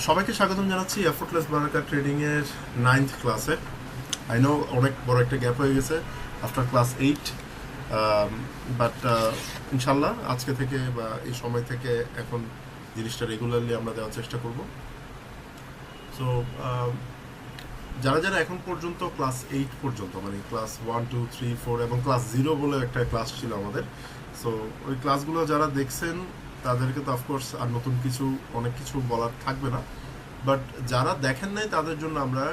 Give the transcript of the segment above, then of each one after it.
সবাইকে স্বাগতম জানাচ্ছি এফোর্টলেস বারাকা ট্রেডিং এর 9th ক্লাসে। আই নো অনেক বড় একটা গ্যাপ হয়ে গেছে আফটার ক্লাস 8, বাট ইনশাল্লাহ আজকে থেকে বা এই সময় থেকে এখন জিনিসটা রেগুলারলি আমরা দেওয়ার চেষ্টা করব। সো যারা যারা এখন পর্যন্ত ক্লাস 8 পর্যন্ত, মানে ক্লাস 1, 2, 3, 4 এবং ক্লাস 0 বলে একটা ক্লাস ছিল আমাদের, সো ওই ক্লাসগুলো যারা দেখছেন তাদেরকে তো অফকোর্স আর নতুন অনেক কিছু বলার থাকবে না, বাট যারা দেখেন নাই তাদের জন্য আমরা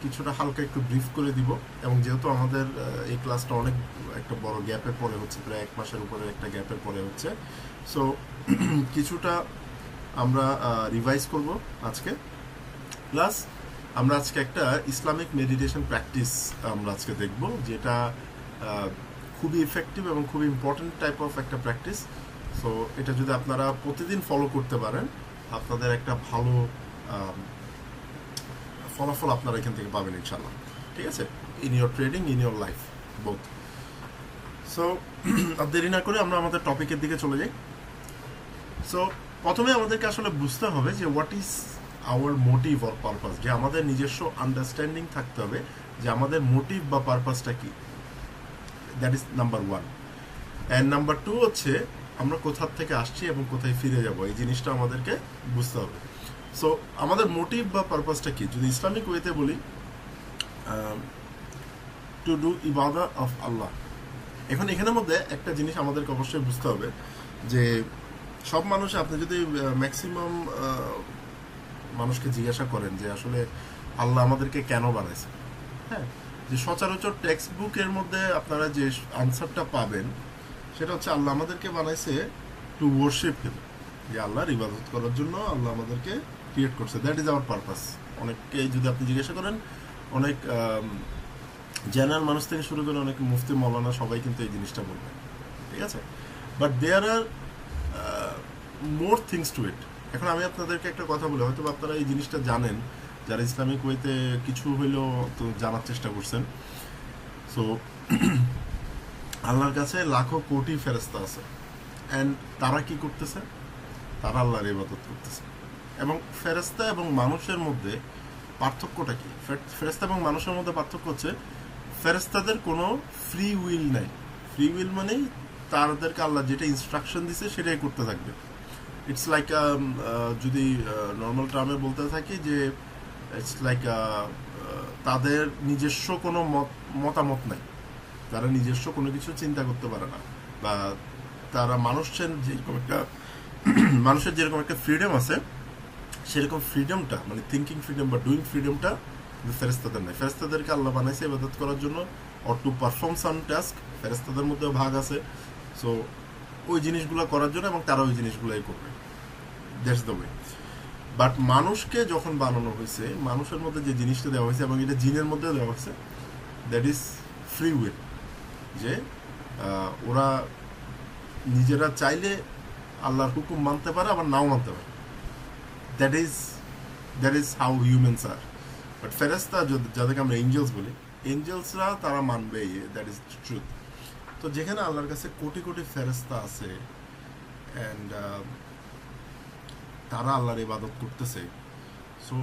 কিছুটা হালকা একটু ব্রিফ করে দিব। এবং যেহেতু আমাদের এই ক্লাসটা অনেক একটা বড় গ্যাপের পরে হচ্ছে, প্রায় 1 মাসের উপরে একটা গ্যাপের পরে হচ্ছে, সো কিছুটা আমরা রিভাইজ করব আজকে। প্লাস আমরা আজকে একটা ইসলামিক মেডিটেশন প্র্যাকটিস আমরা আজকে দেখব, যেটা খুবই ইফেক্টিভ এবং খুবই ইম্পর্টেন্ট টাইপ অফ একটা প্র্যাকটিস। সো এটা যদি আপনারা প্রতিদিন ফলো করতে পারেন, আপনাদের একটা ভালো ফলাফল আপনারা এখান থেকে পাবেন ইনশাল্লাহ। ঠিক আছে, in your trading, in your life, both. So আর দেরি না করে আমরা আমাদের টপিকের দিকে চলে যাই। সো প্রথমে আমাদেরকে আসলে বুঝতে হবে যে what is our motive or purpose, যে আমাদের নিজস্ব আন্ডারস্ট্যান্ডিং থাকতে হবে যে আমাদের মোটিভ বা পারপাসটা কি। That is number 1। And number 2 হচ্ছে আমরা কোথা থেকে আসছি এবং কোথায় ফিরে যাব, এই জিনিসটা আমাদেরকে বুঝতে হবে। সো আমাদের মোটিভ বা পারপাসটা কি, যদি ইসলামিক ওয়েতে বলি, টু ডু ইবাদা অফ আল্লাহ। এখন এখানের মধ্যে একটা জিনিস আমাদেরকে অবশ্যই বুঝতে হবে যে সব মানুষ, আপনি যদি ম্যাক্সিমাম মানুষকে জিজ্ঞাসা করেন যে আসলে আল্লাহ আমাদেরকে কেন বানাইছে, হ্যাঁ, যে সচরাচর টেক্সট বুকের মধ্যে আপনারা যে আনসারটা পাবেন সেটা হচ্ছে আল্লাহ আমাদেরকে বানাইছে টু ওয়ার্শিপ হিম, যে আল্লাহর ইবাদত করার জন্য আল্লাহ আমাদেরকে ক্রিয়েট করছে। That is our purpose. অনেককে যদি আপনি জিজ্ঞাসা করেন, অনেক জেনারেল মানুষ থেকে শুরু করে অনেক মুফতি মৌলানা সবাই কিন্তু এই জিনিসটা বলবে, ঠিক আছে। But there are more things to it. এখন আমি আপনাদেরকে একটা কথা বলে, হয়তো আপনারা এই জিনিসটা জানেন, যারা ইসলামিক ওয়েতে কিছু হইলেও তো জানার চেষ্টা করছেন। সো আল্লাহর কাছে লাখো কোটি ফেরেশতা আছে, অ্যান্ড তারা কি করতেছে? তারা আল্লাহর ইবাদত করতেছে। এবং ফেরেশতা এবং মানুষের মধ্যে পার্থক্যটা কি? ফেরেশতা এবং মানুষের মধ্যে পার্থক্য হচ্ছে ফেরেশতাদের কোনো ফ্রি উইল নাই। ফ্রি উইল মানেই তাদেরকে আল্লাহ যেটা ইনস্ট্রাকশন দিছে সেটাই করতে থাকবে। ইটস লাইক, যদি নর্মাল টার্মে বলতে থাকি, যে ইটস লাইক তাদের নিজস্ব কোনো মতামত নাই, তারা নিজস্ব কোনো কিছু চিন্তা করতে পারে না, বা তারা মানুষের যেরকম একটা ফ্রিডম আছে, সেরকম ফ্রিডমটা, মানে থিঙ্কিং ফ্রিডম বা ডুইং ফ্রিডমটা ফেরেশতাদের নাই। ফেরেশতাদেরকে আল্লাহ বানাইছে ইবাদত করার জন্য, or to perform some task. ফেরেশতাদের মধ্যেও ভাগ আছে, সো ওই জিনিসগুলো করার জন্য, এবং তারা ওই জিনিসগুলোই করবে। That's the way. বাট মানুষকে যখন বানানো হয়েছে, মানুষের মধ্যে যে জিনিসটা দেওয়া হয়েছে, এবং এটা জিনের মধ্যে দেওয়া হয়েছে, দ্যাট ইজ ফ্রি উইল, যে ওরা নিজেরা চাইলে আল্লাহর হুকুম মানতে পারে, আবার নাও মানতে পারে। That is how humans are. But ফেরেশতা, যাদেরকে আমরা এঞ্জেলস বলি, এঞ্জেলসরা তারা মানবে, দ্যাট ইজ ট্রুথ। তো যেখানে আল্লাহর কাছে কোটি কোটি ফেরেশতা আছে, অ্যান্ড তারা আল্লাহর ইবাদত করতেছে, so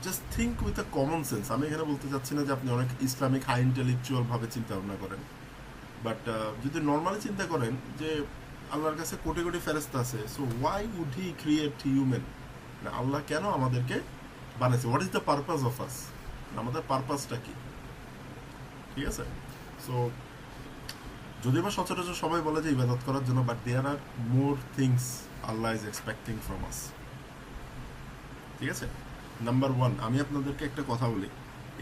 just think with a common sense. আমি এখানে বলতে চাচ্ছি না যে আপনি অনেক ইসলামিক হাই ইন্টেলেকচুয়াল ভাবে চিন্তা ভাবনা করেন, বাট যদি নর্মালি চিন্তা করেন যে আল্লাহর কাছে কোটি কোটি ফেরেশতা আছে, so why would he create human? আল্লাহ কেন আমাদেরকে বানাইছে? What is the purpose of us? আমাদের পারপাসটা কি? ঠিক আছে। সো যদি বা সচরাচর সবাই বলে যে ইবাদত করার জন্য, but there are more things Allah is expecting from us. ঠিক আছে। নাম্বার 1, আমি আপনাদেরকে একটা কথা বলি,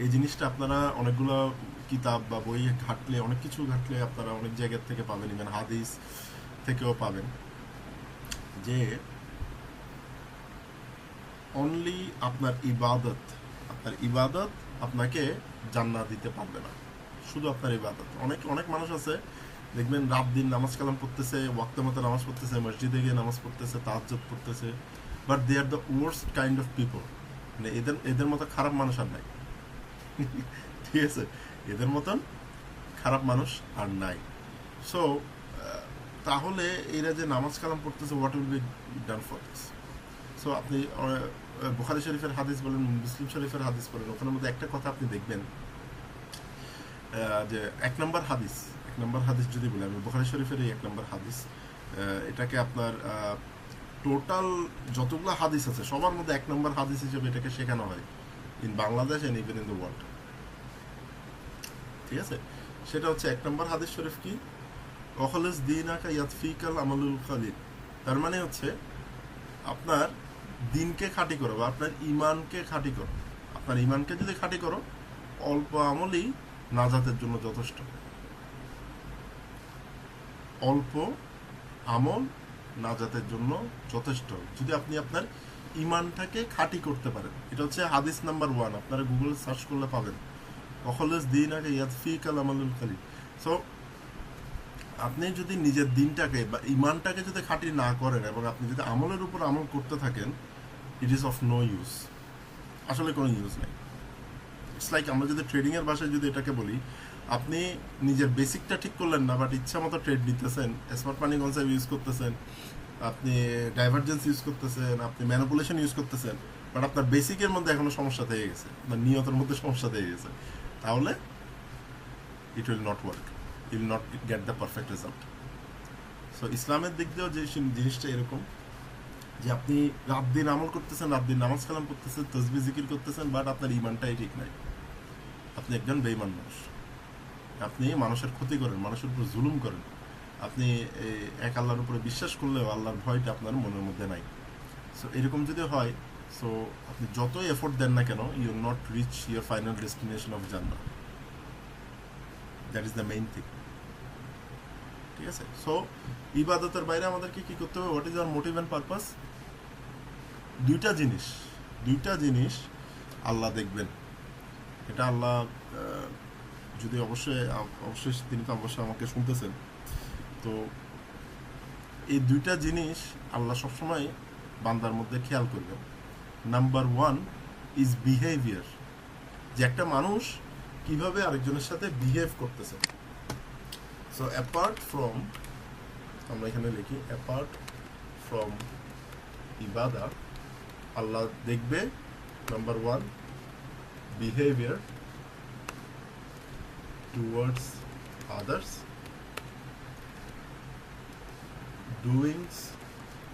এই জিনিসটা আপনারা অনেকগুলো কিতাব বা বই ঘাটলে, অনেক কিছু ঘাটলে আপনারা অনেক জায়গার থেকে পাবেন, ইভেন হাদিস থেকেও পাবেন, যে অনলি আপনার ইবাদত আপনাকে জান্নাত দিতে পারবে না। শুধু আপনার ইবাদত। অনেক মানুষ আছে, দেখবেন রাত দিন নামাজ কালাম পড়তেছে, ওয়াক্ত মতো নামাজ পড়তেছে, মসজিদে গিয়ে নামাজ পড়তেছে, তাহাজ্জুদ পড়তেছে, but they are the worst kind of people. মানে এদের মতো খারাপ মানুষ আর নাই। ঠিক আছে, এদের মতন খারাপ মানুষ আর নাই। সো তাহলে এরা যে নামাজ কালাম পড়তেছে, what will be done for this? So আপনি বুখারী শরীফের হাদিস বলেন, মুসলিম শরীফের হাদিস বলেন, ওখানের মধ্যে একটা কথা আপনি দেখবেন যে এক নম্বর হাদিস যদি বলি, আমি বুখারী শরীফের এই 1 নম্বর হাদিস, এটাকে আপনার টোটাল যতগুলো হাদিস আছে সবার মধ্যে 1 নম্বর হাদিস হিসেবে এটাকে শেখানো হয় in Bangladesh and even in the world. ঠিক আছে, সেটা হচ্ছে 1 নম্বর হাদিস শরীফ কি, অখলিস দীনাকা ইয়াতফিকাল আমালুল খালিল। তার মানে হচ্ছে আপনার দিনকে খাঁটি করো বা আপনার ইমানকে খাঁটি করো। আপনার ইমানকে যদি খাঁটি করো, অল্প আমলই নাজাতের জন্য যথেষ্ট। অল্প আমল নাজাতের জন্য যথেষ্ট যদি আপনি আপনার ইমানটাকে খাঁটি করতে পারেন। এটা হচ্ছে হাদিস নাম্বার 1, আপনারা গুগলে সার্চ করলে পাবেন, অখলিস দীনাকা ইয়াতফিকাল আমালুল খালিল। সো আপনি যদি নিজের দিনটাকে বা ইমানটাকে যদি খাঁটি না করেন এবং আপনি যদি আমলের উপর আমল করতে থাকেন, it is of no use, আসলে কোনো ইউজ নেই। ইটস লাইক আমরা যদি ট্রেডিংয়ের ভাষায় যদি এটাকে বলি, আপনি নিজের বেসিকটা ঠিক করলেন না, বাট ইচ্ছা মতো ট্রেড নিতেছেন, স্মার্ট মানি কনসেপ্ট ইউজ করতেছেন, আপনি ডাইভারজেন্স ইউজ করতেছেন, আপনি ম্যানিপুলেশন ইউজ করতেছেন, বাট আপনার বেসিকের মধ্যে এখনো সমস্যা থেকে গেছে, আপনার নিয়তের মধ্যে সমস্যা থেকে গেছে, তাহলে it will not work, you will not get the perfect result. So ইসলামের দিক দিয়েও যে জিনিসটা এরকম যে আপনি রাত দিন আমল করতেছেন, রাত দিন নামাজ কালাম করতেছেন, তসবিহ জিকির করতেছেন, বাট আপনার ইমানটাই ঠিক নাই, আপনি একজন বেঈমান মানুষ, আপনি মানুষের ক্ষতি করেন, মানুষের উপর জুলুম করেন, আপনি এক আল্লাহর উপরে বিশ্বাস করলেও আল্লাহর ভয়টা আপনার মনের মধ্যে নাই। সো এরকম যদি হয়, সো আপনি যতই এফোর্ট দেন না কেন, you will not reach your final destination of জান্নাহ। That is the main thing. ঠিক আছে, সো ইবাদতের বাইরে আমাদেরকে কি করতে হবে, what is our motive and purpose? দুইটা জিনিস আল্লাহ দেখবেন। এটা আল্লাহ যদি অবশ্যই তিনি তো অবশ্যই আমাকে শুনতেছেন, তো এই দুইটা জিনিস আল্লাহ সবসময় বান্দার মধ্যে খেয়াল করবেন। নাম্বার 1 ইজ বিহেভিয়ার, যে একটা মানুষ কিভাবে আরেকজনের সাথে বিহেভ করতেছে। সো অ্যাপার্ট ফ্রম, আমরা এখানে লিখি অ্যাপার্ট ফ্রম ইবাদা, আল্লাহ দেখবে number 1 behaviour towards others, ডুইংস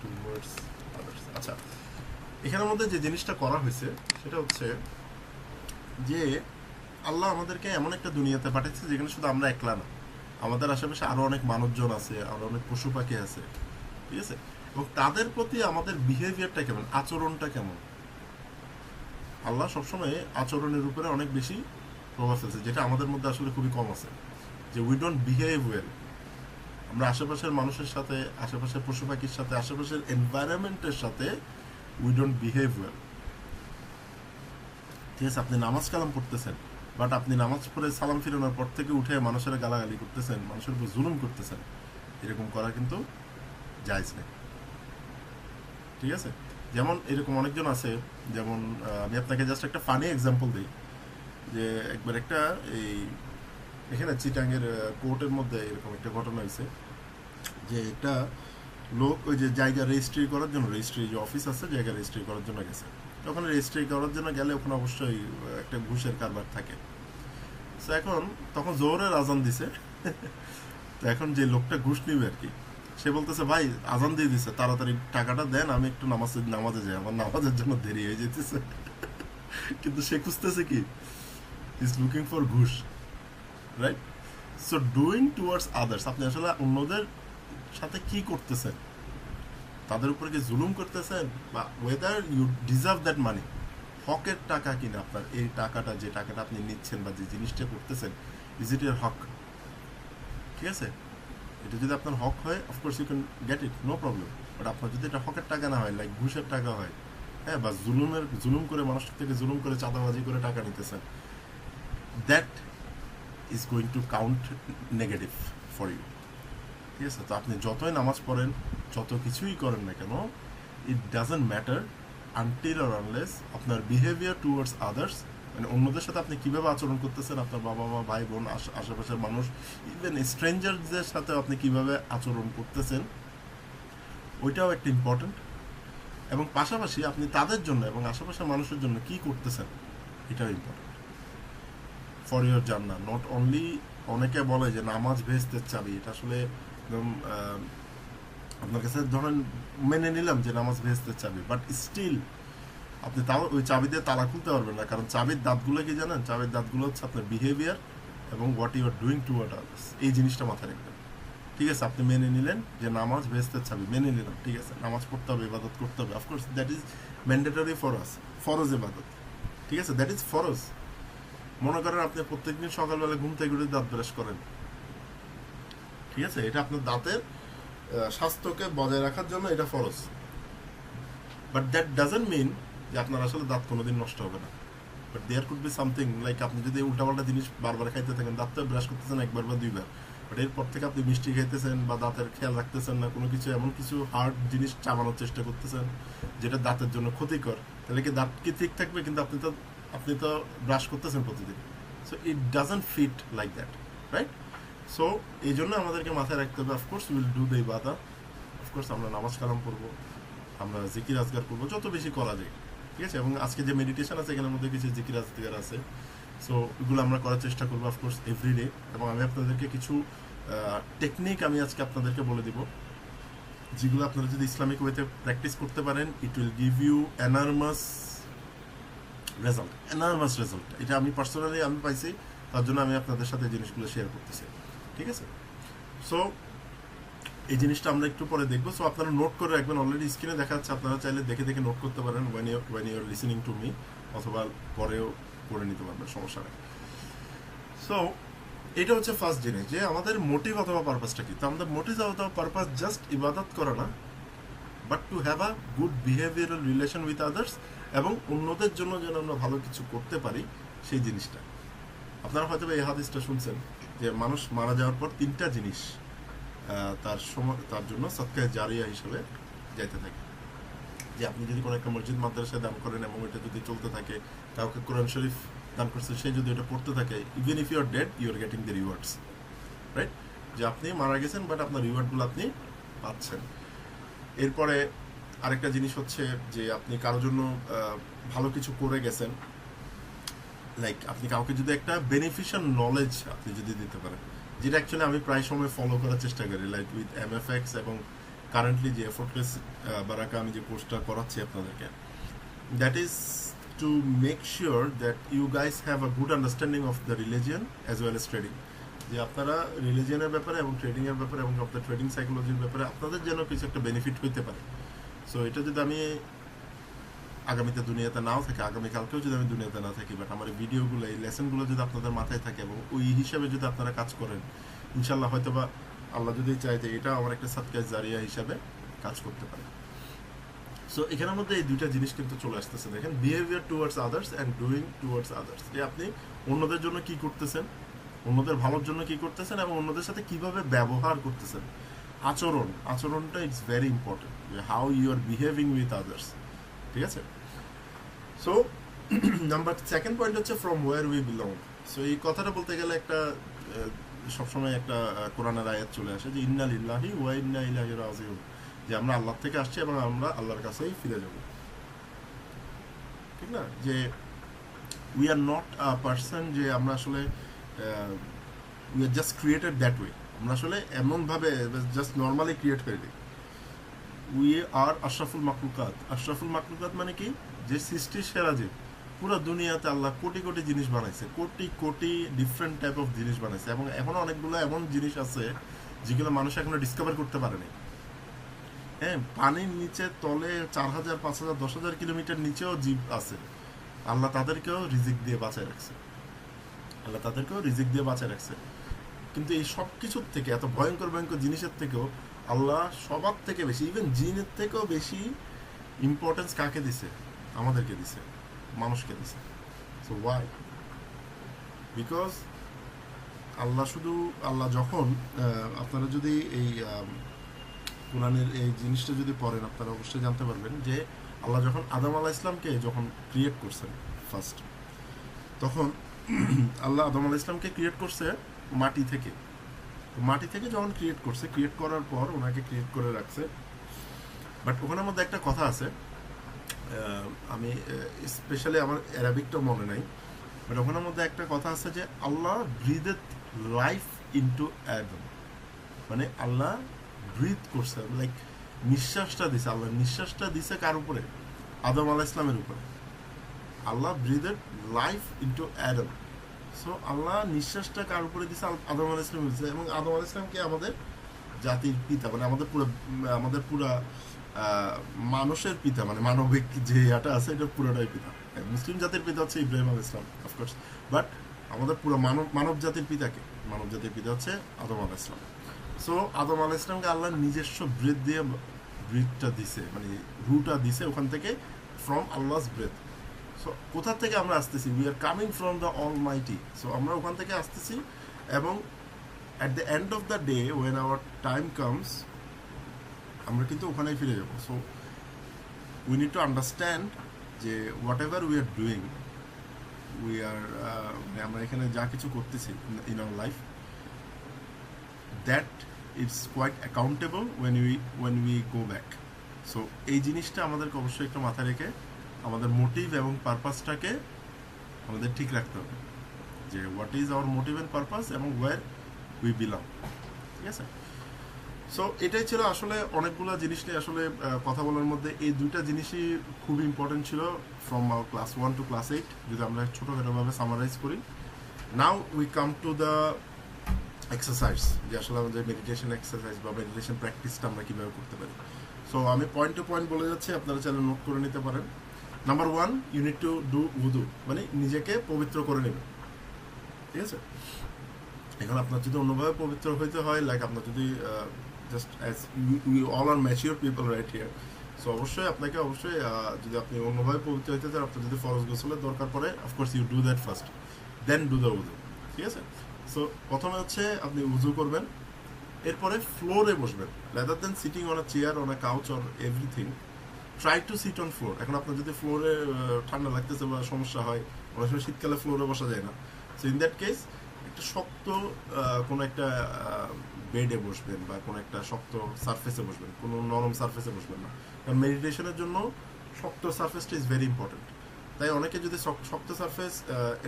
towards others. আচ্ছা, এখানের মধ্যে যে জিনিসটা করা হয়েছে সেটা হচ্ছে যে আল্লাহ আমাদেরকে এমন একটা দুনিয়াতে পাঠিয়েছে যেখানে শুধু আমরা একলা না, আমাদের আশেপাশে আরো অনেক মানুষজন আছে, আরো অনেক পশু পাখি আছে। ঠিক আছে, এবং তাদের প্রতি আমাদের বিহেভিয়ারটা কেমন, আচরণটা কেমন। আল্লাহ সবসময় আচরণের উপরে অনেক বেশি প্রভাব ফেলছে, যেটা আমাদের মধ্যে আসলে খুবই কম আছে, যে উই ডোন্ট বিহেভ ওয়েল। আমরা আশেপাশের মানুষের সাথে, আশেপাশের পশু পাখির সাথে, আশেপাশের এনভায়রনমেন্টের সাথে উই ডোন্ট বিহেভ ওয়েল। ঠিক আছে, আপনি নামাজ কালাম পড়তেছেন, বাট আপনি নামাজ পড়ে সালাম ফিরানোর পর থেকে উঠে মানুষের গালাগালি করতেছেন, মানুষের উপর জুলুম করতেছেন, এরকম করা কিন্তু জায়েজ নেই। ঠিক আছে, যেমন এরকম অনেকজন আছে, যেমন আমি আপনাকে জাস্ট একটা ফানি এক্সাম্পল দিই, যে একবার একটা এখানে চিটাঙ্গের কোর্টের মধ্যে এরকম একটা ঘটনা হয়েছে, যে একটা লোক ওই যে জায়গা রেজিস্ট্রি করার জন্য, রেজিস্ট্রি যে অফিস আছে জায়গা রেজিস্ট্রি করার জন্য গেছে। তখন রেজিস্ট্রি করার জন্য গেলে ওখানে অবশ্যই একটা ঘুষের কারবার থাকে। তো এখন তখন জোহরের আজান দিছে, তো এখন যে লোকটা ঘুষ নিবে আর কি, সে বলতেছে ভাই আজান দিয়ে দিছে, তাড়াতাড়ি টাকাটা দেন, আমি একটু নামাজে যাই, আমার নামাজের জন্য দেরি হয়ে যেতেছে। কিন্তু সে খুঁজতেছে কি, ইজ লুকিং ফর ঘুষ, right? So doing towards others, আপনি আসলে অন্যদের সাথে কি করতেছেন, তাদের উপরে কি জুলুম করতেছেন, বা whether you deserve that money, হকের টাকা কিনা আপনার এই টাকাটা, যে টাকাটা আপনি নিচ্ছেন বা যে জিনিসটা করতেছেন, ইজ ইট ইয়ার হক? ঠিক আছে, এটা যদি আপনার হক হয়, of course you can get it, no problem. But আপনার যদি এটা হকের টাকা না হয়, লাইক ঘুষের টাকা হয়, হ্যাঁ, বা জুলুম করে মানুষ থেকে জুলুম করে চাঁদাবাজি করে টাকা নিতেছেন, that is going to count negative for you. ঠিক আছে, তো আপনি যতই নামাজ পড়েন, যত কিছুই করেন না কেন, it doesn't matter until or unless আপনার বিহেভিয়ার টুয়ার্ডস আদার্স, মানে অন্যদের সাথে আপনি কীভাবে আচরণ করতেছেন, আপনার বাবা মা, ভাই বোন, আশেপাশের মানুষ, ইভেন স্ট্রেঞ্জারদের সাথে আপনি কীভাবে আচরণ করতেছেন, ওইটাও একটা ইম্পর্টেন্ট। এবং পাশাপাশি আপনি তাদের জন্য এবং আশেপাশের মানুষের জন্য কি করতেছেন এটাও important for your Jannah. Not only অনেকে বলে যে নামাজ বেহেশতের চাবি, এটা আসলে একদম আপনার কাছে ধরেন মেনে নিলাম যে নামাজ বেহেশতের চাবি, বাট স্টিল আপনি তাও ওই চাবি দিয়ে তালা খুলতে পারবেন না, কারণ চাবির দাঁতগুলো কি জানেন? চাবির দাঁতগুলো হচ্ছে আপনার বিহেভিয়ার এবং what you are doing toward others. এই জিনিসটা মাথায় রাখবেন, ঠিক আছে? আপনি মেনে নিলেন যে নামাজ বেহেশতের চাবি, মেনে নিলাম, ঠিক আছে, নামাজ পড়তে হবে, ইবাদত করতে হবে, of course that is mandatory for us, ফরজ ইবাদত, ঠিক আছে, দ্যাট ইজ ফরজ। মনে করেন আপনি প্রত্যেকদিন সকালবেলা ঘুম থেকে উঠে দাঁত ব্রাশ করেন, ঠিক আছে, এটা আপনার দাঁতের স্বাস্থ্যকে বজায় রাখার জন্য এটা ফরজ, বাট দ্যাট ডাজন্ট মিন যে আপনার আসলে দাঁত কোনোদিন নষ্ট হবে না। But there could be something like আপনি যদি উল্টাপাল্টা জিনিস বারবার খাইতে থাকেন, দাঁত তো ব্রাশ করতেছেন একবার বা দুইবার, বাট এরপর থেকে আপনি মিষ্টি খাইতেছেন বা দাঁতের খেয়াল রাখতেছেন না, কোনো কিছু এমন কিছু হার্ড জিনিস চাবানোর চেষ্টা করতেছেন যেটা দাঁতের জন্য ক্ষতিকর, তাহলে কি দাঁত কি ঠিক থাকবে? কিন্তু আপনি তো ব্রাশ করতেছেন প্রতিদিন, so it doesn't fit like that, right? So এই জন্য আমাদেরকে মাথায় রাখতে হবে, অফকোর্স উইল ডু দ্য ইবাদা, অফকোর্স আমরা নামাজ কালাম পড়বো, আমরা জিকির আজগার করবো যত বেশি করা যায়, ঠিক আছে, এবং আজকে যে মেডিটেশন আছে এখানের মধ্যে কিছু জিকির আজগার আছে, সো এগুলো আমরা করার চেষ্টা করবো অফকোর্স এভরিডে। এবং আমি আপনাদেরকে কিছু টেকনিক আমি আজকে আপনাদেরকে বলে দিব, যেগুলো আপনারা যদি ইসলামিক ওয়েতে প্র্যাকটিস করতে পারেন, it will give you enormous result. এটা আমি পার্সোনালি আমি পাইছি, তার জন্য আমি আপনাদের সাথে এই জিনিসগুলো শেয়ার করতেছি, ঠিক আছে? সো এই জিনিসটা আমরা একটু পরে দেখবো। সো আপনারা নোট করে রাখবেন, অলরেডি স্ক্রিনে দেখা যাচ্ছে, আপনারা চাইলে দেখে দেখে নোট করতে পারেন when you are listening to me, অথবা পরেও করে নিতে পারবেন, সমস্যা নেই। সো এটা হচ্ছে ফার্স্ট জিনিস, যে আমাদের মোটিভ অথবা পারপাসটা কি। তো আমাদের মোটিভ অথবা পারপাস জাস্ট ইবাদত করা না, but to have a good behavioural relation with others, এবং অন্যদের জন্য যেন আমরা ভালো কিছু করতে পারি সেই জিনিসটা। আপনারা হয়তো এই হাদিসটা শুনছেন যে মানুষ মারা যাওয়ার পর তিনটা জিনিস তার জন্য সদকায়ে জারিয়া হিসেবে যাইতে থাকে। যে আপনি যদি কোনো একটা মসজিদ মাদ্রাসায় দান করেন এবং এটা যদি চলতে থাকে, কাউকে কোরআন শরীফ দান করছে, সে যদি এটা পড়তে থাকে, even if you are dead you are getting the rewards, right? যে আপনি মারা গেছেন বাট আপনার রিওয়ার্ডগুলো আপনি পাচ্ছেন। এরপরে আরেকটা জিনিস হচ্ছে যে আপনি কারোর জন্য ভালো কিছু করে গেছেন, লাইক আপনি কাউকে যদি একটা বেনিফিশিয়াল নলেজ আপনি যদি দিতে পারেন, যেটা অ্যাকচুয়ালি আমি প্রায় সময় ফলো করার চেষ্টা করি, লাইক উইথ MFX এবং কারেন্টলি যে এফোর্টলেস বারাকা আমি যে কোর্সটা করাচ্ছি আপনাদেরকে, that is to make sure that you guys have a good understanding of the religion as well as trading. যে আপনারা রিলিজিয়ানের ব্যাপারে এবং ট্রেডিংয়ের ব্যাপারে এবং আপনার ট্রেডিং সাইকোলজির ব্যাপারে আপনাদের যেন কিছু একটা বেনিফিট হইতে পারে। সো এটা যদি আমি আগামীতে দুনিয়াতে নাও থাকি, আগামীকালকেও যদি আমি দুনিয়াতে না থাকি, বাট আমার এই ভিডিওগুলো, এই লেসনগুলো যদি আপনাদের মাথায় থাকে এবং ওই হিসাবে যদি আপনারা কাজ করেন, ইনশাল্লাহ হয়তো বা আল্লাহ যদি চায় যে এটা আমার একটা সাদকায়ে জারিয়া হিসাবে কাজ করতে পারে। সো এখানের মধ্যে এই দুইটা জিনিস কিন্তু চলে আসতেছে, দেখেন, behaviour towards others and doing towards others. যে আপনি অন্যদের জন্য কি করতেছেন, অন্যদের ভালোর জন্য কি করতেছেন, এবং অন্যদের সাথে কিভাবে ব্যবহার করতেছেন। আচরণটা it's very important, how you are behaving with others, ঠিক আছে? সো নাম্বার সেকেন্ড পয়েন্ট হচ্ছে from where we belong. So এই কথাটা বলতে গেলে একটা সবসময় একটা কোরআনের আয়াত চলে আসে যে ইন্না লিল্লাহি ওয়া ইন্না ইলাইহি রাজিউন, যে আমরা আল্লাহ থেকে আসছি এবং আমরা আল্লাহর কাছেই ফিরে যাব, ঠিক না? যে we are not a person যে আমরা আসলে we are just created that way, আমরা আসলে এমনভাবে জাস্ট নর্মালি ক্রিয়েট করে দিই। উই আর আশরাফুল মাকলুকাত। আশরাফুল মাকলুকাত মানে কি? যে সৃষ্টির সেরা, যে পুরো দুনিয়াতে আল্লাহ কোটি কোটি জিনিস বানাইছে, crore crore different type of জিনিস বানাইছে, এবং এখনো অনেকগুলো এমন জিনিস আছে যেগুলো মানুষ এখনো ডিসকভার করতে পারেনি। হ্যাঁ, পানির নিচে তলে 4000, 5000, 10,000 কিলোমিটার নিচেও জীব আছে, আল্লাহ তাদেরকেও রিজিক দিয়ে বাঁচায় রাখছে। কিন্তু এই সব কিছুর থেকে, এত ভয়ঙ্কর ভয়ঙ্কর জিনিসের থেকেও আল্লাহ সবার থেকে বেশি, ইভেন জিনের থেকেও বেশি ইম্পর্টেন্স কাকে দিছে? আমাদেরকে দিছে, মানুষকে দিছে। So Y? বিকজ আল্লাহ যখন আপনারা যদি এই কোরআনের এই জিনিসটা যদি পড়েন, আপনারা অবশ্যই জানতে পারবেন যে আল্লাহ যখন আদম আলাইহিস সালামকে যখন ক্রিয়েট করছেন ফার্স্ট, তখন আল্লাহ আদম আলাইহিস সালামকে ক্রিয়েট করছে মাটি থেকে। মাটি থেকে যখন ক্রিয়েট করার পর ওনাকে ক্রিয়েট করে রাখছে, বাট ওখানের মধ্যে একটা কথা আছে আমি স্পেশালি আমার অ্যারাবিকটা মনে নাই, বাট ওখানের মধ্যে একটা কথা আছে যে আল্লাহ ব্রিদেথ লাইফ ইনটু অ্যাডাম, মানে আল্লাহ ব্রিথ করছে, লাইক নিঃশ্বাসটা দিছে, আল্লাহ নিঃশ্বাসটা দিছে কার উপরে? আদম আলাহ ইসলামের উপরে। আল্লাহ ব্রিদেড লাইফ ইনটু অ্যাডাম। সো আল্লাহ নিঃশ্বাসটা কার উপরে দিছে? আদম আলাহ ইসলাম দিচ্ছে, এবং আদম আলাহ ইসলামকে আমাদের জাতির পিতা, মানে আমাদের পুরা মানুষের পিতা, মানে মানবিক যে ইয়াটা আছে এটা পুরোটাই পিতা। মুসলিম জাতির পিতা হচ্ছে ইব্রাহিম আলাহ ইসলাম অফকোর্স, বাট আমাদের পুরো মানব জাতির পিতাকে, মানব জাতির পিতা হচ্ছে আদম আলাহ ইসলাম। সো আদম আলাহ ইসলামকে আল্লাহ নিজস্ব ব্রেথ দিয়ে ব্রিথটা দিছে, মানে রুটা দিছে ওখান থেকে, ফ্রম আল্লাহস ব্রেথ। সো কোথা থেকে আমরা আসতেছি? We are coming from the almighty. So আমরা ওখান থেকে আসতেছি, এবং at the end of the day when our time comes আমরা কিন্তু ওখানেই ফিরে যাবো। So we need to understand যে whatever we are doing, we are আমরা এখানে যা কিছু করতেছি in our life, that it's quite accountable when we go back. So এই জিনিসটা আমাদেরকে অবশ্যই একটু মাথায় রেখে আমাদের মোটিভ এবং পারপাসটাকে আমাদের ঠিক রাখতে হবে, যে what is our motive and purpose এবং ওয়ার উই বিলং। ঠিক আছে? সো এটাই ছিল আসলে অনেকগুলো জিনিস নিয়ে আসলে কথা বলার মধ্যে এই দুইটা জিনিসই খুব ইম্পর্টেন্ট ছিল ফ্রম ক্লাস 1 টু ক্লাস 8, যদি আমরা ছোটোখাটোভাবে সামারাইজ করি। Now we come to the exercise, যে আসলে আমাদের মেডিটেশন এক্সারসাইজ বা মেডিটেশন প্র্যাকটিসটা আমরা কীভাবে করতে পারি। সো আমি পয়েন্ট টু পয়েন্ট বলে যাচ্ছি, আপনারা চ্যানেল নোট করে নিতে পারেন। Number 1, you need to do উদু, মানে নিজেকে পবিত্র করে নেবেন। ঠিক আছে? এখন আপনার যদি অন্যভাবে পবিত্র হইতে হয়, লাইক আপনার যদি just as we all are mature people right here, so অবশ্যই আপনাকে যদি আপনি অন্যভাবে পবিত্র হইতে চান, আপনার যদি ফরজ গোসলের দরকার পড়ে, of course you do that first, then do the উদু। ঠিক আছে? সো প্রথমে হচ্ছে আপনি উজু করবেন, এরপরে ফ্লোরে বসবেন, rather than sitting on a chair, on a couch or everything, try to sit on floor. এখন আপনার যদি ফ্লোরে ঠান্ডা লাগতেছে বা সমস্যা হয়, অনেক সময় শীতকালে ফ্লোরে বসা যায় না, সো ইন দ্যাট কেস একটা শক্ত কোনো একটা বেডে বসবেন বা কোনো একটা শক্ত সারফেসে বসবেন, কোনো নরম সারফেসে বসবেন না, কারণ মেডিটেশনের জন্য শক্ত সারফেসটা ইজ ভেরি ইম্পর্টেন্ট। তাই অনেকে যদি শক্ত সারফেস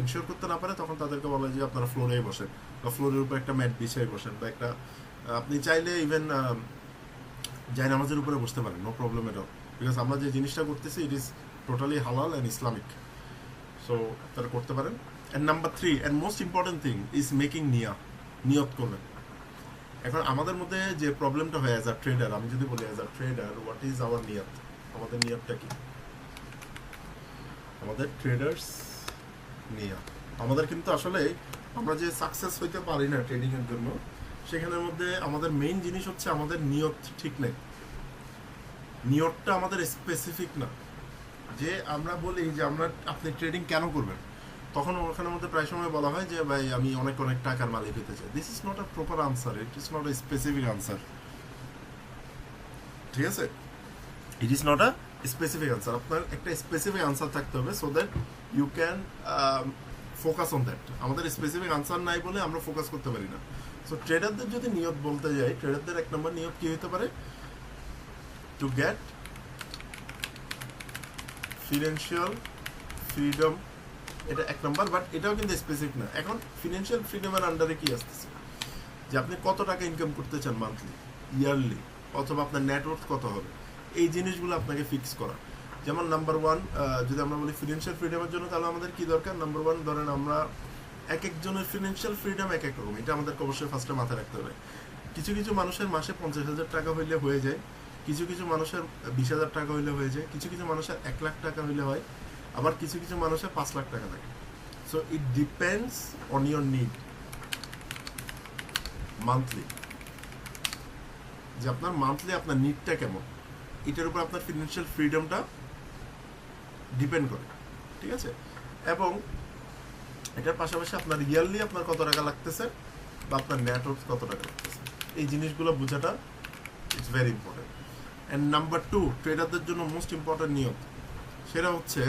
এনশিওর করতে না পারে, তখন তাদেরকে বলা যায় যে আপনারা ফ্লোরেই বসেন, বা ফ্লোরের উপর একটা ম্যাট বিছিয়ে বসেন, বা একটা আপনি চাইলে ইভেন জায়নামাজের উপরে বসতে পারেন, no problem at all, because আমরা যে জিনিসটা করতেছি it is totally halal and Islamic. So তারা করতে পারেন। And number 3 and most important thing is making নিয়ত করবেন। এখন আমাদের মধ্যে যে প্রবলেমটা হয় অ্যাজ আ ট্রেডার, আমি যদি বলি as a trader what is our নিয়ত, আমাদের নিয়তটা কি? আমাদের ট্রেডার্স নিয়ত, আমাদের কিন্তু আসলে আমরা যে সাকসেস হইতে পারি না ট্রেডিংয়ের জন্য, সেখানের মধ্যে আমাদের মেইন জিনিস হচ্ছে আমাদের নিয়ত ঠিক নেই। নিয়তটা আমাদের স্পেসিফিক না, যে আমরা বলি যে আপনি ট্রেডিং কেন করবেন, তখন ওখানের মধ্যে প্রায় সময় বলা হয় যে ভাই আমি অনেক টাকার মালিক হতে চাই। This is not a proper answer, it is not a specific answer. ঠিক আছে? It is not a specific answer. আপনার একটা স্পেসিফিক আনসার থাকতে হবে, so that you can focus on that. আমাদের স্পেসিফিক আনসার নাই বলে আমরা ফোকাস করতে পারি না। সো ট্রেডারদের যদি নিয়ত বলতে যাই, ট্রেডারদের 1 নম্বর নিয়ত কি হতে পারে? টু গেট ফিনান্সিয়াল ফ্রিডম, এটা 1 নম্বর, বাট এটাও কিন্তু স্পেসিফিক না। এখন ফিনান্সিয়াল ফ্রিডমের আন্ডারে কি আসতেছে? যে আপনি কত টাকা ইনকাম করতে চান মান্থলি, ইয়ারলি, অথবা আপনার নেটওয়ার্থ কত হবে, এই জিনিসগুলো আপনাকে ফিক্স করা। যেমন নাম্বার 1, যদি আমরা বলি ফিনান্সিয়াল ফ্রিডমের জন্য, তাহলে আমাদের কি দরকার? নাম্বার 1, ধরেন আমরা এক একজনের ফিনান্সিয়াল ফ্রিডম এক এক রকম, এটা আমাদেরকে অবশ্যই ফার্স্টে মাথায় রাখতে হবে। কিছু কিছু মানুষের মাসে 50,000 টাকা হইলে হয়ে যায়, কিছু কিছু মানুষের 20,000 টাকা হইলে হয়ে যায়, কিছু কিছু মানুষের 1 লাখ টাকা হইলে হয়, আবার কিছু কিছু মানুষের 5 লাখ টাকা থাকে। So it depends on your need monthly, যে আপনার মান্থলি আপনার নিডটা কেমন, এটার উপর আপনার ফিনান্সিয়াল ফ্রিডমটা ডিপেন্ড করে। ঠিক আছে? এবং এটার পাশাপাশি আপনার ইয়ারলি আপনার কত টাকা লাগতেছে বা আপনার নেটওয়ার্থ কত টাকা লাগতেছে, এই জিনিসগুলো বোঝাটা it's very important. And number 2, ট্রেডারদের জন্য মোস্ট ইম্পর্টেন্ট নিয়ত, সেটা হচ্ছে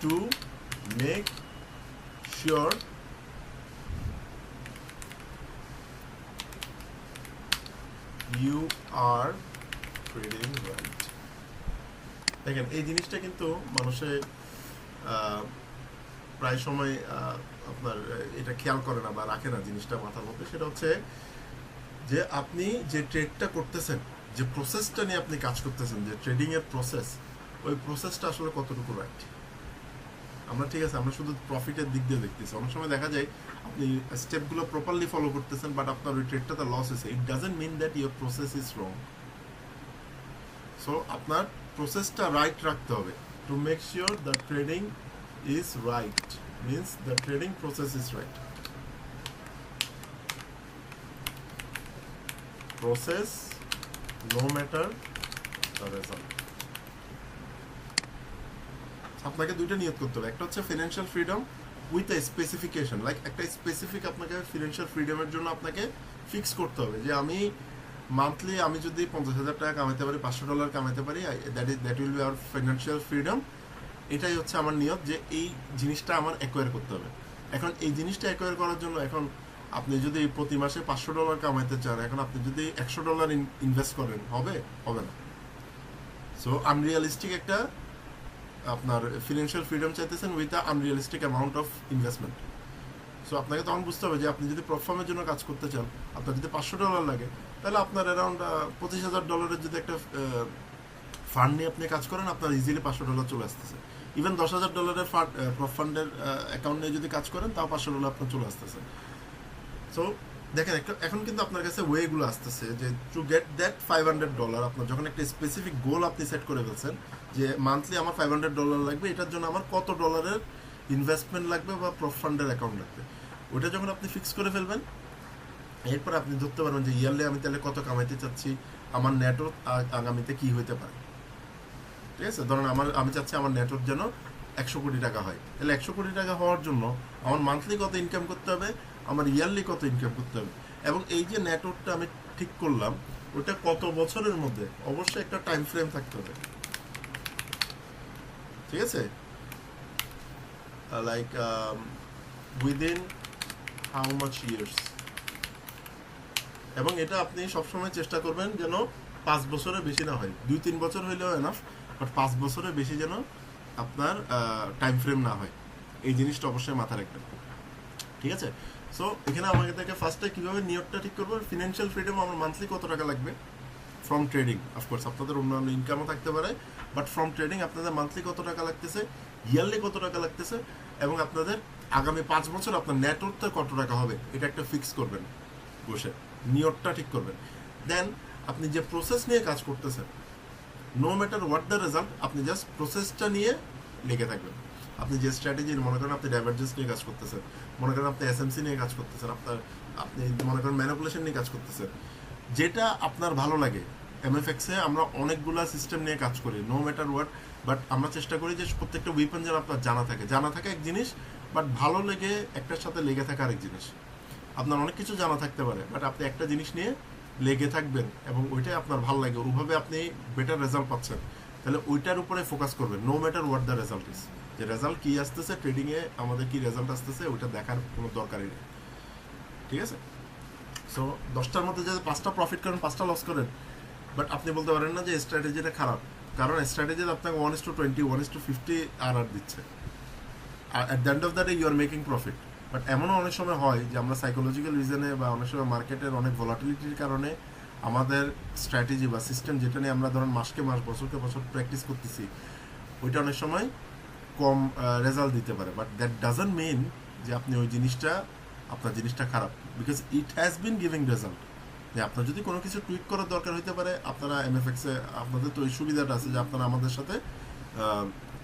two make sure you are trading right. দেখেন এই জিনিসটা কিন্তু মানুষের প্রায় সময় আপনার এটা খেয়াল করে না বা রাখে না জিনিসটা মাথার মধ্যে। সেটা হচ্ছে যে আপনি যে ট্রেডটা করতেছেন, যে প্রসেসটা নিয়ে আপনি কাজ করতেছেন, যে ট্রেডিং এর প্রসেস, ওই প্রসেসটা আসলে কতটুকু রাইট। আমরা ঠিক আছে, আমরা শুধু প্রফিটের দিক দিয়ে দেখতেছি। অনেক সময় দেখা যায় আপনি স্টেপগুলো প্রপারলি ফলো করতেছেন, বাট আপনার ওই ট্রেডটাতে লস হয়েছে। It doesn't mean that your process is wrong. So আপনার প্রসেসটা রাইট রাখতে হবে। To make sure the trading is right means the trading process is right. Process no matter the result. আপনাকে দুইটা নিয়ত করতে হবে। একটা হচ্ছে financial freedom with a specification, like একটা স্পেসিফিক আপনাকে ফিনান্সিয়াল ফ্রিডমের জন্য আপনাকে ফিক্স করতে হবে যে আমি মান্থলি আমি যদি 50,000 টাকা কামাইতে পারি, $500 কামাইতে পারি, that will be hour financial freedom. এটাই হচ্ছে আমার নিয়ত যে এই জিনিসটা আমার অ্যাকোয়ার করতে হবে। এখন এই জিনিসটা অ্যাকোয়ার করার জন্য এখন আপনি যদি প্রতি মাসে $500 কামাইতে চান, এখন আপনি যদি $100 ইনভেস্ট করেন, হবে না। সো আনরিয়ালিস্টিক একটা আপনার ফিনান্সিয়াল ফ্রিডম চাইতেছেন with a unrealistic amount of investment. So আপনাকে তখন বুঝতে হবে যে আপনি যদি প্রফার্মের জন্য কাজ করতে চান, আপনার যদি $500 লাগে, তাহলে আপনার অ্যারাউন্ড $25,000 যদি একটা ফান্ড নিয়ে আপনি কাজ করেন, আপনার ইজিলি $500 চলে আসতেছে। ইভেন $10,000 প্রফ ফান্ডের অ্যাকাউন্ট নিয়ে যদি কাজ করেন, তাও $500 আপনার চলে আসতেছে। সো দেখেন এখন কিন্তু আপনার কাছে ওয়েগুলো আসতেছে যে টু গেট দ্যাট $500, আপনার যখন একটা স্পেসিফিক গোল আপনি সেট করে ফেলছেন যে মান্থলি আমার $500 লাগবে, এটার জন্য আমার কত ডলারের ইনভেস্টমেন্ট লাগবে বা প্রফ ফান্ডের অ্যাকাউন্ট লাগবে, ওইটা যখন আপনি ফিক্স করে ফেলবেন, এরপর আপনি ধরতে পারবেন যে ইয়ারলি আমি তাহলে কত কামাইতে চাচ্ছি, আমার নেটওয়ার্ক আগামীতে কি হইতে পারে। ঠিক আছে, ধরুন আমি চাচ্ছি আমার নেটওয়ার্ক যেন 100 কোটি টাকা হয়। তাহলে 100 কোটি টাকা হওয়ার জন্য আমার মান্থলি কত ইনকাম করতে হবে, আমার ইয়ারলি কত ইনকাম করতে হবে, এবং এই যে নেটওয়ার্কটা আমি ঠিক করলাম ওটা কত বছরের মধ্যে, অবশ্যই একটা টাইম ফ্রেম থাকতে হবে। ঠিক আছে, like within how much years, এবং এটা আপনি সবসময় চেষ্টা করবেন যেন 5 বছরের বেশি না হয়। 2-3 বছর হইলেও এনাফ, বাট 5 বছরের বেশি যেন আপনার টাইম ফ্রেম না হয়। এই জিনিসটা অবশ্যই মাথায় রাখবেন। ঠিক আছে, সো এখানে আমাদেরকে ফার্স্টে কীভাবে নিয়তটা ঠিক করবো, ফিনান্সিয়াল ফ্রিডম আমার মান্থলি কত টাকা লাগবে ফ্রম ট্রেডিং। অফকোর্স আপনাদের অন্যান্য ইনকামও থাকতে পারে, বাট ফ্রম ট্রেডিং আপনাদের মান্থলি কত টাকা লাগতেছে, ইয়ারলি কত টাকা লাগতেছে, এবং আপনাদের আগামী 5 বছর আপনার নেটওয়ার্কটা কত টাকা হবে, এটা একটা ফিক্স করবেন, বসে নিয়তটা ঠিক করবেন। দেন আপনি যে প্রসেস নিয়ে কাজ করতেছেন, no matter what the result, আপনি জাস্ট প্রসেসটা নিয়ে লেগে থাকবেন। আপনি যে স্ট্র্যাটেজি, মনে করেন আপনি ডাইভারজেন্স নিয়ে কাজ করতেছেন, মনে করেন আপনি এসএমসি নিয়ে কাজ করতেছেন, আপনি মনে করেন ম্যানিপুলেশন নিয়ে কাজ করতেছেন, যেটা আপনার ভালো লাগে। এমএফএক্সে আমরা অনেকগুলা সিস্টেম নিয়ে কাজ করি, নো ম্যাটার হোয়াট, বাট আমরা চেষ্টা করি যে প্রত্যেকটা উইপন যেন আপনার জানা থাকে এক জিনিস, বাট ভালো লেগে একটার সাথে লেগে থাকা আরেক জিনিস। আপনার অনেক কিছু জানা থাকতে পারে, বাট আপনি একটা জিনিস নিয়ে লেগে থাকবেন এবং ওইটাই আপনার ভালো লাগে, ওইভাবে আপনি বেটার রেজাল্ট পাচ্ছেন, তাহলে ওইটার উপরে ফোকাস করবেন। No matter what the result is, যে রেজাল্ট কি আসতেছে, ট্রেডিংয়ে আমাদের কি রেজাল্ট আসতেছে, ওইটা দেখার কোনো দরকারই নেই। ঠিক আছে, সো 10টার মধ্যে যদি 5টা প্রফিট করেন, 5টা লস করেন, বাট আপনি বলতে পারেন না যে স্ট্র্যাটেজিটা খারাপ, কারণ স্ট্র্যাটেজি আপনাকে 1:20, 1:50 আর দিচ্ছে, আর at the end of the day you are making profit. But এমনও অনেক সময় হয় যে আমরা সাইকোলজিক্যাল রিজনে বা অনেক সময় মার্কেটের অনেক ভলাটিলিটির কারণে আমাদের স্ট্র্যাটেজি বা সিস্টেম যেটা নিয়ে আমরা ধরুন মাসকে মাস বছরকে বছর প্র্যাকটিস করতেছি, ওইটা অনেক সময় কম রেজাল্ট দিতে পারে। বাট দ্যাট ডাজন্ট মিন যে আপনি ওই জিনিসটা, আপনার জিনিসটা খারাপ, because it has been giving result. যে আপনার যদি কোনো কিছু টুইক করার দরকার হতে পারে, আপনারা এমএফএক্সে আপনাদের তো ওই সুবিধাটা আছে যে আপনারা আমাদের সাথে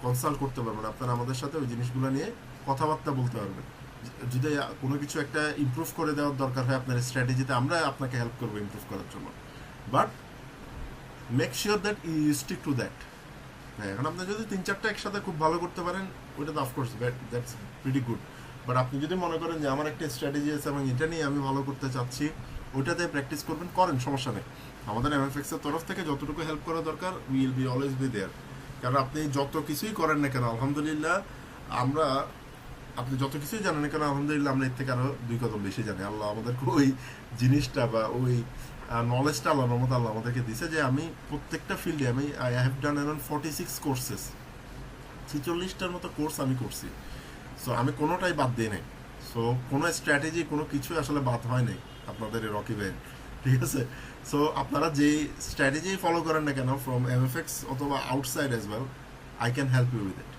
কনসাল্ট করতে পারবেন, আপনারা আমাদের সাথে ওই জিনিসগুলো নিয়ে কথাবার্তা বলতে পারবেন। যদি কোনো কিছু একটা ইমপ্রুভ করে দেওয়ার দরকার হয় আপনার স্ট্র্যাটেজিতে, আমরা আপনাকে হেল্প করবো ইমপ্রুভ করার জন্য, but make sure that you stick to that. হ্যাঁ, এখন আপনি যদি 3-4টা একসাথে খুব ভালো করতে পারেন, ওইটা তো of course that's pretty good. But আপনি যদি মনে করেন যে আমার একটা স্ট্র্যাটেজি আছে এবং এটা নিয়ে আমি ভালো করতে চাচ্ছি, ওইটাতে প্র্যাকটিস করবেন, করেন, সমস্যা নেই। আমাদের এমএফএক্সের তরফ থেকে যতটুকু হেল্প করা দরকার, will be always be there. কারণ আপনি যত কিছুই করেন না কেন, আলহামদুলিল্লাহ আমরা আপনি যত কিছুই জানেন না কেন, আলহামদুলিল্লাহ আমরা এর থেকে আরো 2 কদম বেশি জানি। আল্লাহ আমাদেরকে ওই জিনিসটা বা ওই নলেজটা আল্লাহর রহমতে আল্লাহ আমাদেরকে দিছে যে আমি প্রত্যেকটা ফিল্ডে আমি I have done around 46 courses, 46টার মতো কোর্স আমি করছি। সো আমি কোনোটাই বাদ দিয়ে নাই। সো কোনো স্ট্র্যাটেজি কোনো কিছু আসলে বাদ হয় নাই আপনাদের এই রকি ব্যান্ড, ঠিক আছে? সো আপনারা যেই স্ট্র্যাটেজি ফলো করেন না কেন ফ্রম এমএফএক্স অথবা outside as well, I can help you with it.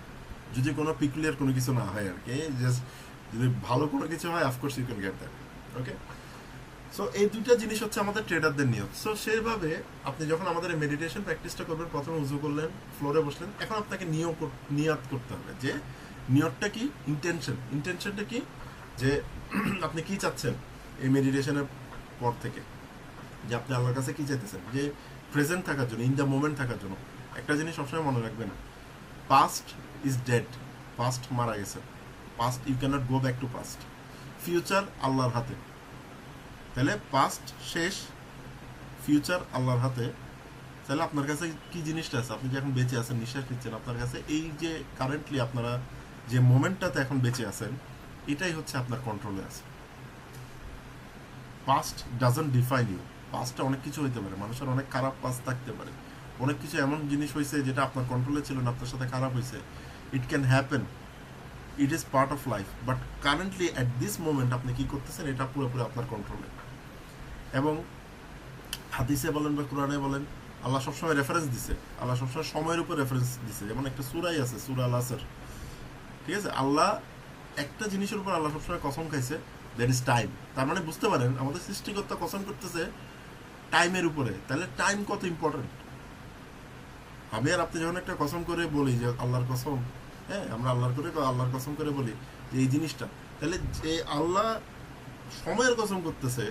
যদি কোনো পিকুলিয়ার কোনো কিছু না হয় আর কি, জাস্ট যদি ভালো কোনো কিছু হয় of course you can get that. Okay, so এই দুইটা জিনিস হচ্ছে আমাদের ট্রেডারদের নিয়ত। সো সেইভাবে আপনি যখন আমাদের মেডিটেশন প্র্যাকটিসটা করবেন, প্রথমে উজু করলেন, ফ্লোরে বসলেন, এখন আপনাকে নিয়ত করতে হবে যে নিয়তটা কি, ইন্টেনশনটা কি, যে আপনি কি চাচ্ছেন এই মেডিটেশনের পর থেকে, যে আপনি আল্লাহর কাছে কি চাইতেছেন, যে প্রেজেন্ট থাকার জন্য, ইন দ্য মোমেন্ট থাকার জন্য। একটা জিনিস সবসময় মনে রাখবেন, পাস্ট ইজ ডেড, পাস্ট মারা গেছে, past you can't go back to past. Future আল্লাহর হাতে, তাহলে পাস্ট শেষ, ফিউচার আল্লাহর হাতে। তাহলে আপনার কাছে কি জিনিসটা আছে, আপনি যে এখন বেঁচে আছেন, নিঃশ্বাস নিচ্ছেন, আপনার কাছে এই যে কারেন্টলি আপনারা যে মোমেন্টটাতে এখন বেঁচে আছেন, এটাই হচ্ছে আপনার কন্ট্রোলে আছে। Past doesn't define you. পাস্টটা অনেক কিছু হইতে পারে, মানুষের অনেক খারাপ পাস্ট থাকতে পারে, অনেক কিছু এমন জিনিস হয়েছে যেটা আপনার কন্ট্রোলে ছিল না, আপনার সাথে খারাপ হয়েছে। It can happen, it is part of life. But currently at this moment আপনি কি করতেছেন, এটা পুরোপুরি আপনার কন্ট্রোলে। এবং হাদিসে বলেন বা কোরআনে বলেন, আল্লাহ সবসময় রেফারেন্স দিছে, আল্লাহ সবসময় সময়ের উপর রেফারেন্স দিছে। যেমন একটা সূরাই আছে, সূরা আল আসর, ঠিক আছে? আল্লাহ একটা জিনিসের উপর আল্লাহ সবসময় কসম খাইছে, দ্যাট ইজ টাইম। তার মানে বুঝতে পারেন আমাদের সৃষ্টিকর্তা কসম করতেছে টাইমের উপরে, তাহলে টাইম কত ইম্পর্টেন্ট। আমি আর আপনি যখন একটা কসম করে বলি যে আল্লাহর কসম, হ্যাঁ, আমরা আল্লাহর কসম করে বলি যে এই জিনিসটা, তাহলে যে আল্লাহ সময়ের কসম করতেছে,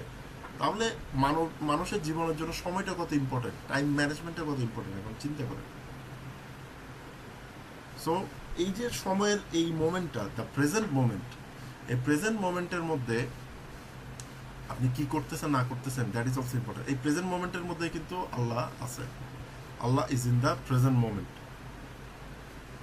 তাহলে মানুষের জীবনের জন্য সময়টা কত ইম্পর্টেন্ট, টাইম ম্যানেজমেন্টটা কত ইম্পর্টেন্ট, এখন চিন্তা করেন। সো এই যে সময়ের এই মোমেন্টটা, দ্য প্রেজেন্ট মোমেন্ট, এই প্রেজেন্ট মোমেন্টের মধ্যে আপনি কি করতেছেন না করতেছেন, দ্যাট ইজ অলসো ইম্পর্টেন্ট। এই প্রেজেন্ট মোমেন্টের মধ্যে কিন্তু আল্লাহ আছে, আল্লাহ is in the present moment.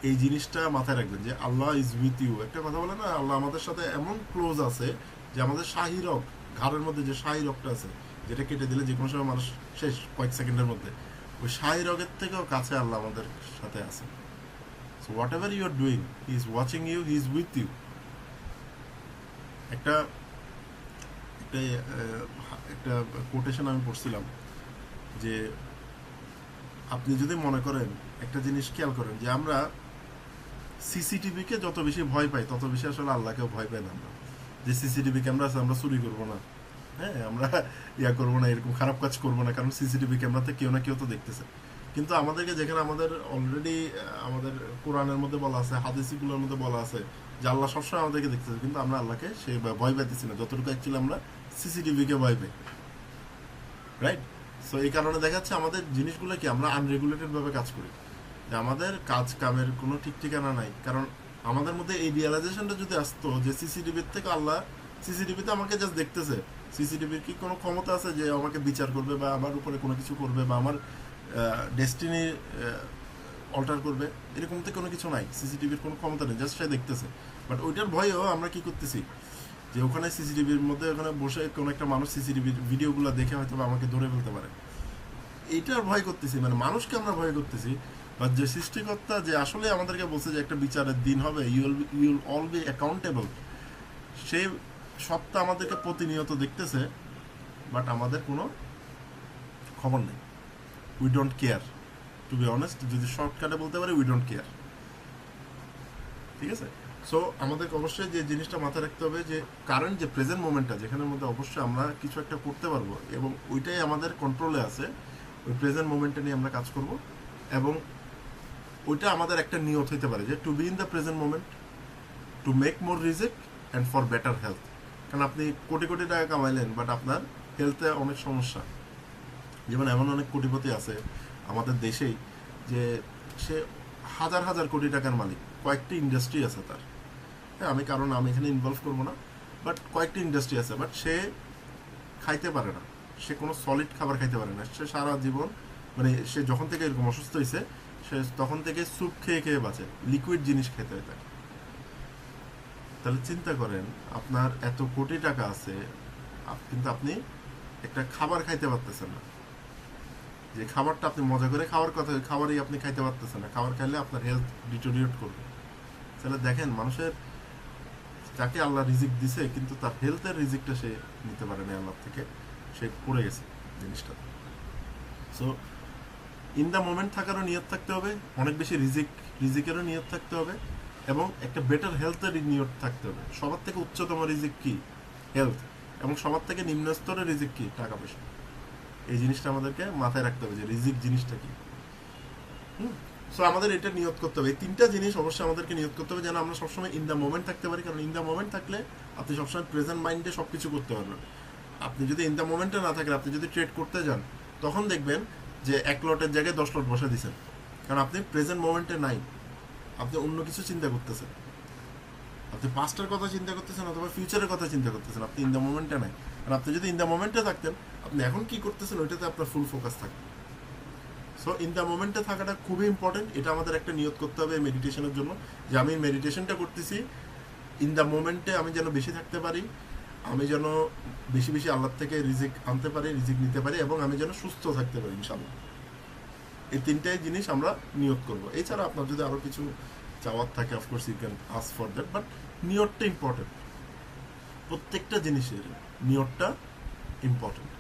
এই জিনিসটা মাথায় রাখবেন যে আল্লাহ ইজ উইথ ইউ। একটা কথা বলে না, আল্লাহ আমাদের সাথে এমন ক্লোজ আছে যে আমাদের শাহী রগ, ঘাড়ের মধ্যে যে শাহী রগটা আছে, যেটা কেটে দিলে যে কোনো সময় মানুষ শেষ কয়েক সেকেন্ডের মধ্যে, ওই শাহী রগের থেকেও কাছে আল্লাহ আমাদের সাথে আছে। So whatever you are doing, he is watching you, he is with you. একটা একটা একটা কোটেশন আমি পড়ছিলাম যে আপনি যদি মনে করেন, একটা জিনিস খেয়াল করেন যে আমরা সিসিটিভিকে যত বেশি ভয় পাই, তত বেশি আসলে আল্লাহকেও ভয় পাই না। আমরা যে সিসিটিভি ক্যামেরা আছে, আমরা চুরি করবো না, হ্যাঁ, আমরা করবো না, এরকম খারাপ কাজ করবো না, কারণ সিসিটিভি ক্যামেরাতে কেউ না কেউ তো দেখতেছে। কিন্তু আমাদেরকে, যেখানে আমাদের অলরেডি আমাদের কোরআনের মধ্যে বলা আছে, হাদিসগুলোর মধ্যে বলা আছে যে আল্লাহ সবসময় আমাদেরকে দেখতেছে, কিন্তু আমরা আল্লাহকে সে ভয় পাইতেছি না যতটুকু অ্যাকচুয়ালি আমরা সিসিটিভিকে ভয় পাই, রাইট? সো এই কারণে দেখা যাচ্ছে আমাদের জিনিসগুলো কি, আমরা আনরেগুলেটেড ভাবে কাজ করি, যে আমাদের কাজ কামের কোনো ঠিক ঠিকানা নাই। কারণ আমাদের মধ্যে এই রিয়েলাইজেশনটা যদি আসতো যে সিসিটিভির থেকে আল্লাহ, সিসিটিভিতে আমাকে জাস্ট দেখতেছে, সিসিটিভির কি কোনো ক্ষমতা আছে যে আমাকে বিচার করবে বা আমার উপরে কোনো কিছু করবে বা আমার ডেস্টিনি অল্টার করবে, এরকম তো কোনো কিছু নাই। সিসিটিভির কোনো ক্ষমতা নেই, জাস্ট সে দেখতেছে। বাট ওইটার ভয়েও আমরা কি করতেছি, যে ওখানে সিসিটিভির মধ্যে ওখানে বসে কোনো একটা মানুষ সিসিটিভির ভিডিওগুলো দেখে হয়তো আমাকে ধরে ফেলতে পারে, এইটার ভয় করতেছি। মানে মানুষকে আমরা ভয় করতেছি, বা যে সৃষ্টিকর্তা যে আসলে আমাদেরকে বলছে যে একটা বিচারের দিন হবে, ইউল অল বি অ্যাকাউন্টেবল, সেই সত্তা আমাদেরকে প্রতিনিয়ত দেখতেছে, বাট আমাদের কোনো খবর নেই। We don't care, to be honest, যদি শর্টকাটে বলতে পারি, উই ডোন্ট কেয়ার, ঠিক আছে? সো আমাদেরকে অবশ্যই যে জিনিসটা মাথায় রাখতে হবে যে কারেন্ট যে প্রেজেন্ট মোমেন্টটা, যেখানের মধ্যে অবশ্যই আমরা কিছু একটা করতে পারবো এবং ওইটাই আমাদের কন্ট্রোলে আছে, ওই প্রেজেন্ট মোমেন্টটা নিয়ে আমরা কাজ করব। এবং ওইটা আমাদের একটা নিয়ত হইতে পারে যে to be in the present moment, to make more রিজিক অ্যান্ড ফর বেটার হেলথ। কারণ আপনি কোটি কোটি টাকা কামাইলেন, বাট আপনার হেলথে অনেক সমস্যা। যেমন এমন অনেক কোটিপতি আছে আমাদের দেশেই, যে সে হাজার হাজার কোটি টাকার মালিক, কয়েকটি ইন্ডাস্ট্রি আছে তার, হ্যাঁ, আমি এখানে ইনভলভ করবো না, বাট কয়েকটি ইন্ডাস্ট্রি আছে, বাট সে খাইতে পারে না, সে কোনো সলিড খাবার খাইতে পারে না। সে সারা জীবন, মানে সে যখন থেকে এরকম অসুস্থ হয়েছে, সে তখন থেকে স্যুপ খেয়ে খেয়ে বাঁচে, লিকুইড জিনিস খেতে হয় তাকে। তাহলে চিন্তা করেন, আপনার এত কোটি টাকা আছে, কিন্তু আপনি একটা খাবার খাইতে পারতেছেন না। যে খাবারটা আপনি মজা করে খাওয়ার কথা, খাবারই আপনি খাইতে পারতেছেন না। খাবার খাইলে আপনার হেলথ ডিটোরিয়েট করবে। তাহলে দেখেন, মানুষের যাকে আল্লাহ রিজিক দিছে, কিন্তু তার হেলথের রিজিকটা সে নিতে পারে না আল্লাহ থেকে, সে পড়ে গেছে জিনিসটা। সো ইন দ্য মোমেন্ট থাকারও নিয়ত থাকতে হবে, অনেক বেশি রিজিকেরও নিয়ত থাকতে হবে, এবং একটা বেটার হেলথের নিয়ত থাকতে হবে। সবার থেকে উচ্চতম রিজিক কি? হেলথ। এবং সবার থেকে নিম্ন স্তরের রিজিক কি? টাকা পয়সা। এই জিনিসটা আমাদেরকে মাথায় রাখতে হবে যে রিজিক জিনিসটা কি। সো আমাদের এটা নিয়ত করতে হবে। এই তিনটা জিনিস অবশ্যই আমাদেরকে নিয়ত করতে হবে, যেন আমরা সবসময় ইন দ্য মোমেন্ট থাকতে পারি। কারণ ইন দ্য মোমেন্ট থাকলে আপনি সবসময় প্রেজেন্ট মাইন্ডে সব কিছু করতে পারবেন। আপনি যদি ইন দ্য মোমেন্টে না থাকেন, আপনি যদি ট্রেড করতে যান, তখন দেখবেন যে 1 লটের জায়গায় 10 লট বসে দিচ্ছেন। কারণ আপনি প্রেজেন্ট মোমেন্টে নাই, আপনি অন্য কিছু চিন্তা করতেছেন। আপনি পাস্টের কথা চিন্তা করতেছেন অথবা ফিউচারের কথা চিন্তা করতেছেন, আপনি ইন দ্য মোমেন্টে নাই। আর আপনি যদি ইন দ্য মোমেন্টে থাকতেন, আপনি এখন কি করতেছেন ওইটাতে আপনার ফুল ফোকাস থাকবে। সো ইন দ্য মোমেন্টে থাকাটা খুবই ইম্পর্টেন্ট। এটা আমাদের একটা নিয়ত করতে হবে মেডিটেশনের জন্য, যে আমি মেডিটেশনটা করতেছি ইন দ্য মোমেন্টে, আমি যেন বেশি থাকতে পারি, আমি যেন বেশি বেশি আল্লাহর থেকে রিজিক আনতে পারি, রিজিক নিতে পারি, এবং আমি যেন সুস্থ থাকতে পারি ইনশাআল্লাহ। এই তিনটাই জিনিস আমরা নিয়ত করব। এছাড়া আপনার যদি আরও কিছু চাওয়ার থাকে, of course you can ask for that, but নিয়তটা ইম্পর্টেন্ট। প্রত্যেকটা জিনিসের নিয়তটা ইম্পর্টেন্ট।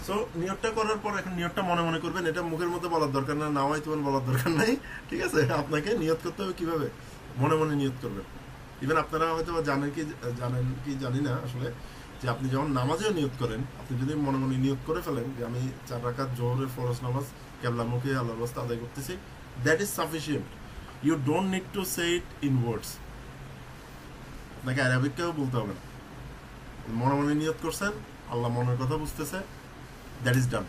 সো নিয়তটা করার পর, এখন নিয়তটা মনে মনে করবেন, এটা মুখের মধ্যে বলার দরকার না, নাওয়াই তোমার বলার দরকার নাই, ঠিক আছে? আপনাকে নিয়ত করতে হবে কিভাবে? মনে মনে নিয়ত করবেন। ইভেন আপনারা হয়তো জানেন কি জানি না আসলে, যে আপনি যখন নামাজেও নিয়ত করেন, আপনি যদি মনে মনে নিয়ত করে ফেলেন যে আমি 4 রাকাত জোহরের ফরজ নামাজ কেবলামুখী আল্লাহর রাস্তায় আদায় করতেছি, that is sufficient. You don't need to say it in words. আপনাকে অ্যারাবিককেও বলতে হবে না। মনে মনে নিয়ত করছেন, আল্লাহ মনের কথা বুঝতেছে, দ্যাট ইজ ডান।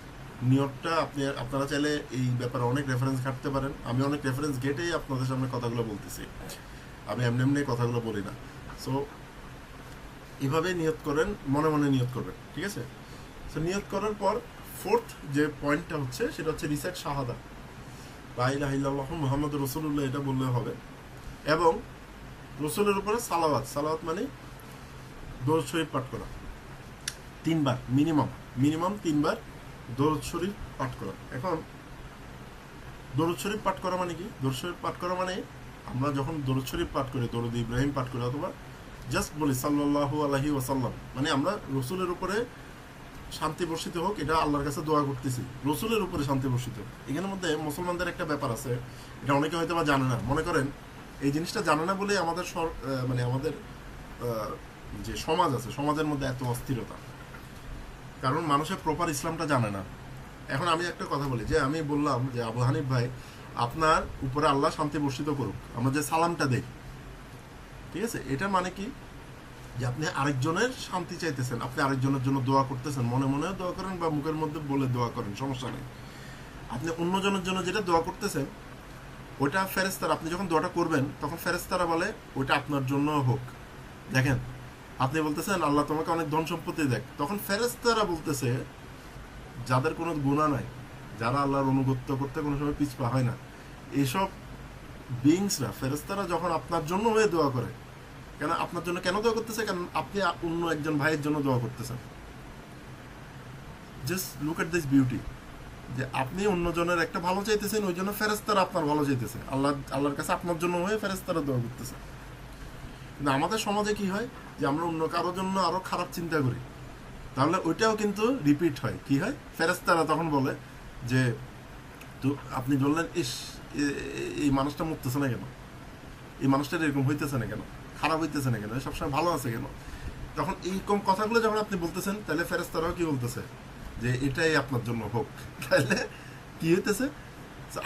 নিয়তটা আপনারা চাইলে এই ব্যাপারে অনেক রেফারেন্স ঘাটতে পারেন। আমি অনেক রেফারেন্স ঘেটেই আপনাদের সামনে কথাগুলো বলতেছি, আমি এমনি এমনি কথাগুলো বলি না। সো এভাবে নিয়ত করেন, মনে মনে নিয়ত করবেন, ঠিক আছে? সো নিয়ত করার পর ফোর্থ যে পয়েন্টটা হচ্ছে, সেটা হচ্ছে রিসাইট শাহাদা, লা ইলাহা ইল্লাল্লাহু মুহাম্মাদুর রাসূলুল্লাহ, এটা বললে হবে। এবং রসুলের উপরে সালাওয়াত মানে দরুদ শরীফ পাঠ করা 3 বার, মিনিমাম 3 বার দরুদ শরীফ পাঠ করা। এখন দরুদ শরীফ পাঠ করা মানে কি? দরুদ শরীফ পাঠ করা মানে, আমরা যখন দরুদ শরীফ পাঠ করি, দরুদ ইব্রাহিম পাঠ করি, অথবা জাস্ট বলি সাল্লাল্লাহু আলাইহি ওয়াসাল্লাম, মানে আমরা রসুলের উপরে শান্তি বর্ষিত হোক, এটা আল্লাহর কাছে দোয়া করতেছি, রসুলের উপরে শান্তি বর্ষিত হোক। এখানের মধ্যে মুসলমানদের একটা ব্যাপার আছে, এটা অনেকে হয়তো বা জানে না। মনে করেন এই জিনিসটা জানে না বলে আমাদের মানে আমাদের যে সমাজ আছে, সমাজের মধ্যে এত অস্থিরতা, কারণ মানুষের প্রপার ইসলামটা জানে না। এখন আমি একটা কথা বলি, যে আমি বললাম যে আবু হানিফ ভাই, আপনার উপরে আল্লাহ শান্তি বর্ষিত করুক, আমরা যে সালামটা দেই, ঠিক আছে, এটা মানে কি? যে আপনি আরেকজনের শান্তি চাইতেছেন, আপনি আরেকজনের জন্য দোয়া করতেছেন, মনে মনেও দোয়া করেন বা মুখের মধ্যে বলে দোয়া করেন, সমস্যা নেই। আপনি অন্যজনের জন্য যেটা দোয়া করতেছেন, ওইটা ফেরেশতারা, আপনি যখন দোয়াটা করবেন তখন ফেরেশতারা বলে ওইটা আপনার জন্য হোক। দেখেন, আপনি বলতেছেন আল্লাহ তোমাকে অনেক ধন সম্পত্তি দেখ, তখন ফেরেশতারা বলতেছে যাদের কোনো গুনাহ নাই, যারা আল্লাহর অনুগত্য করতে কোনো সময় পিছপা হয় না, এইসব বিংসরা, ফেরেশতারা যখন আপনার জন্য হয়ে দোয়া করে, কেন আপনার জন্য কেন দোয়া করতেছে? কারণ আপনি অন্য একজন ভাইয়ের জন্য দোয়া করতেছেন। Just look at this beauty, যে আপনি অন্যজনের একটা ভালো চাইতেছেন, ওই জন্য ফেরেশতারা আপনার ভালো চাইতেছে, আল্লাহর কাছে আপনার জন্য হয়ে ফেরেশতারা দোয়া করতেছে। কিন্তু আমাদের সমাজে কি হয়, যে আমরা অন্য কারোর জন্য আরো খারাপ চিন্তা করি, তাহলে ওইটাও কিন্তু রিপিট হয়। কি হয়? ফেরেশতারা তখন বলে যে তো আপনি বললেন, ইস এই মানুষটা মরতেছে না কেন, এই মানুষটার এরকম হইতেছে না কেন, খারাপ হইতেছে না কেন, সবসময় ভালো আছে কেন? তখন এইরকম কথাগুলো যখন আপনি বলতেছেন, তাহলে ফেরেশতারাও কি বলতেছে, যে এটাই আপনার জন্য হোক। তাহলে কি হইতেছে?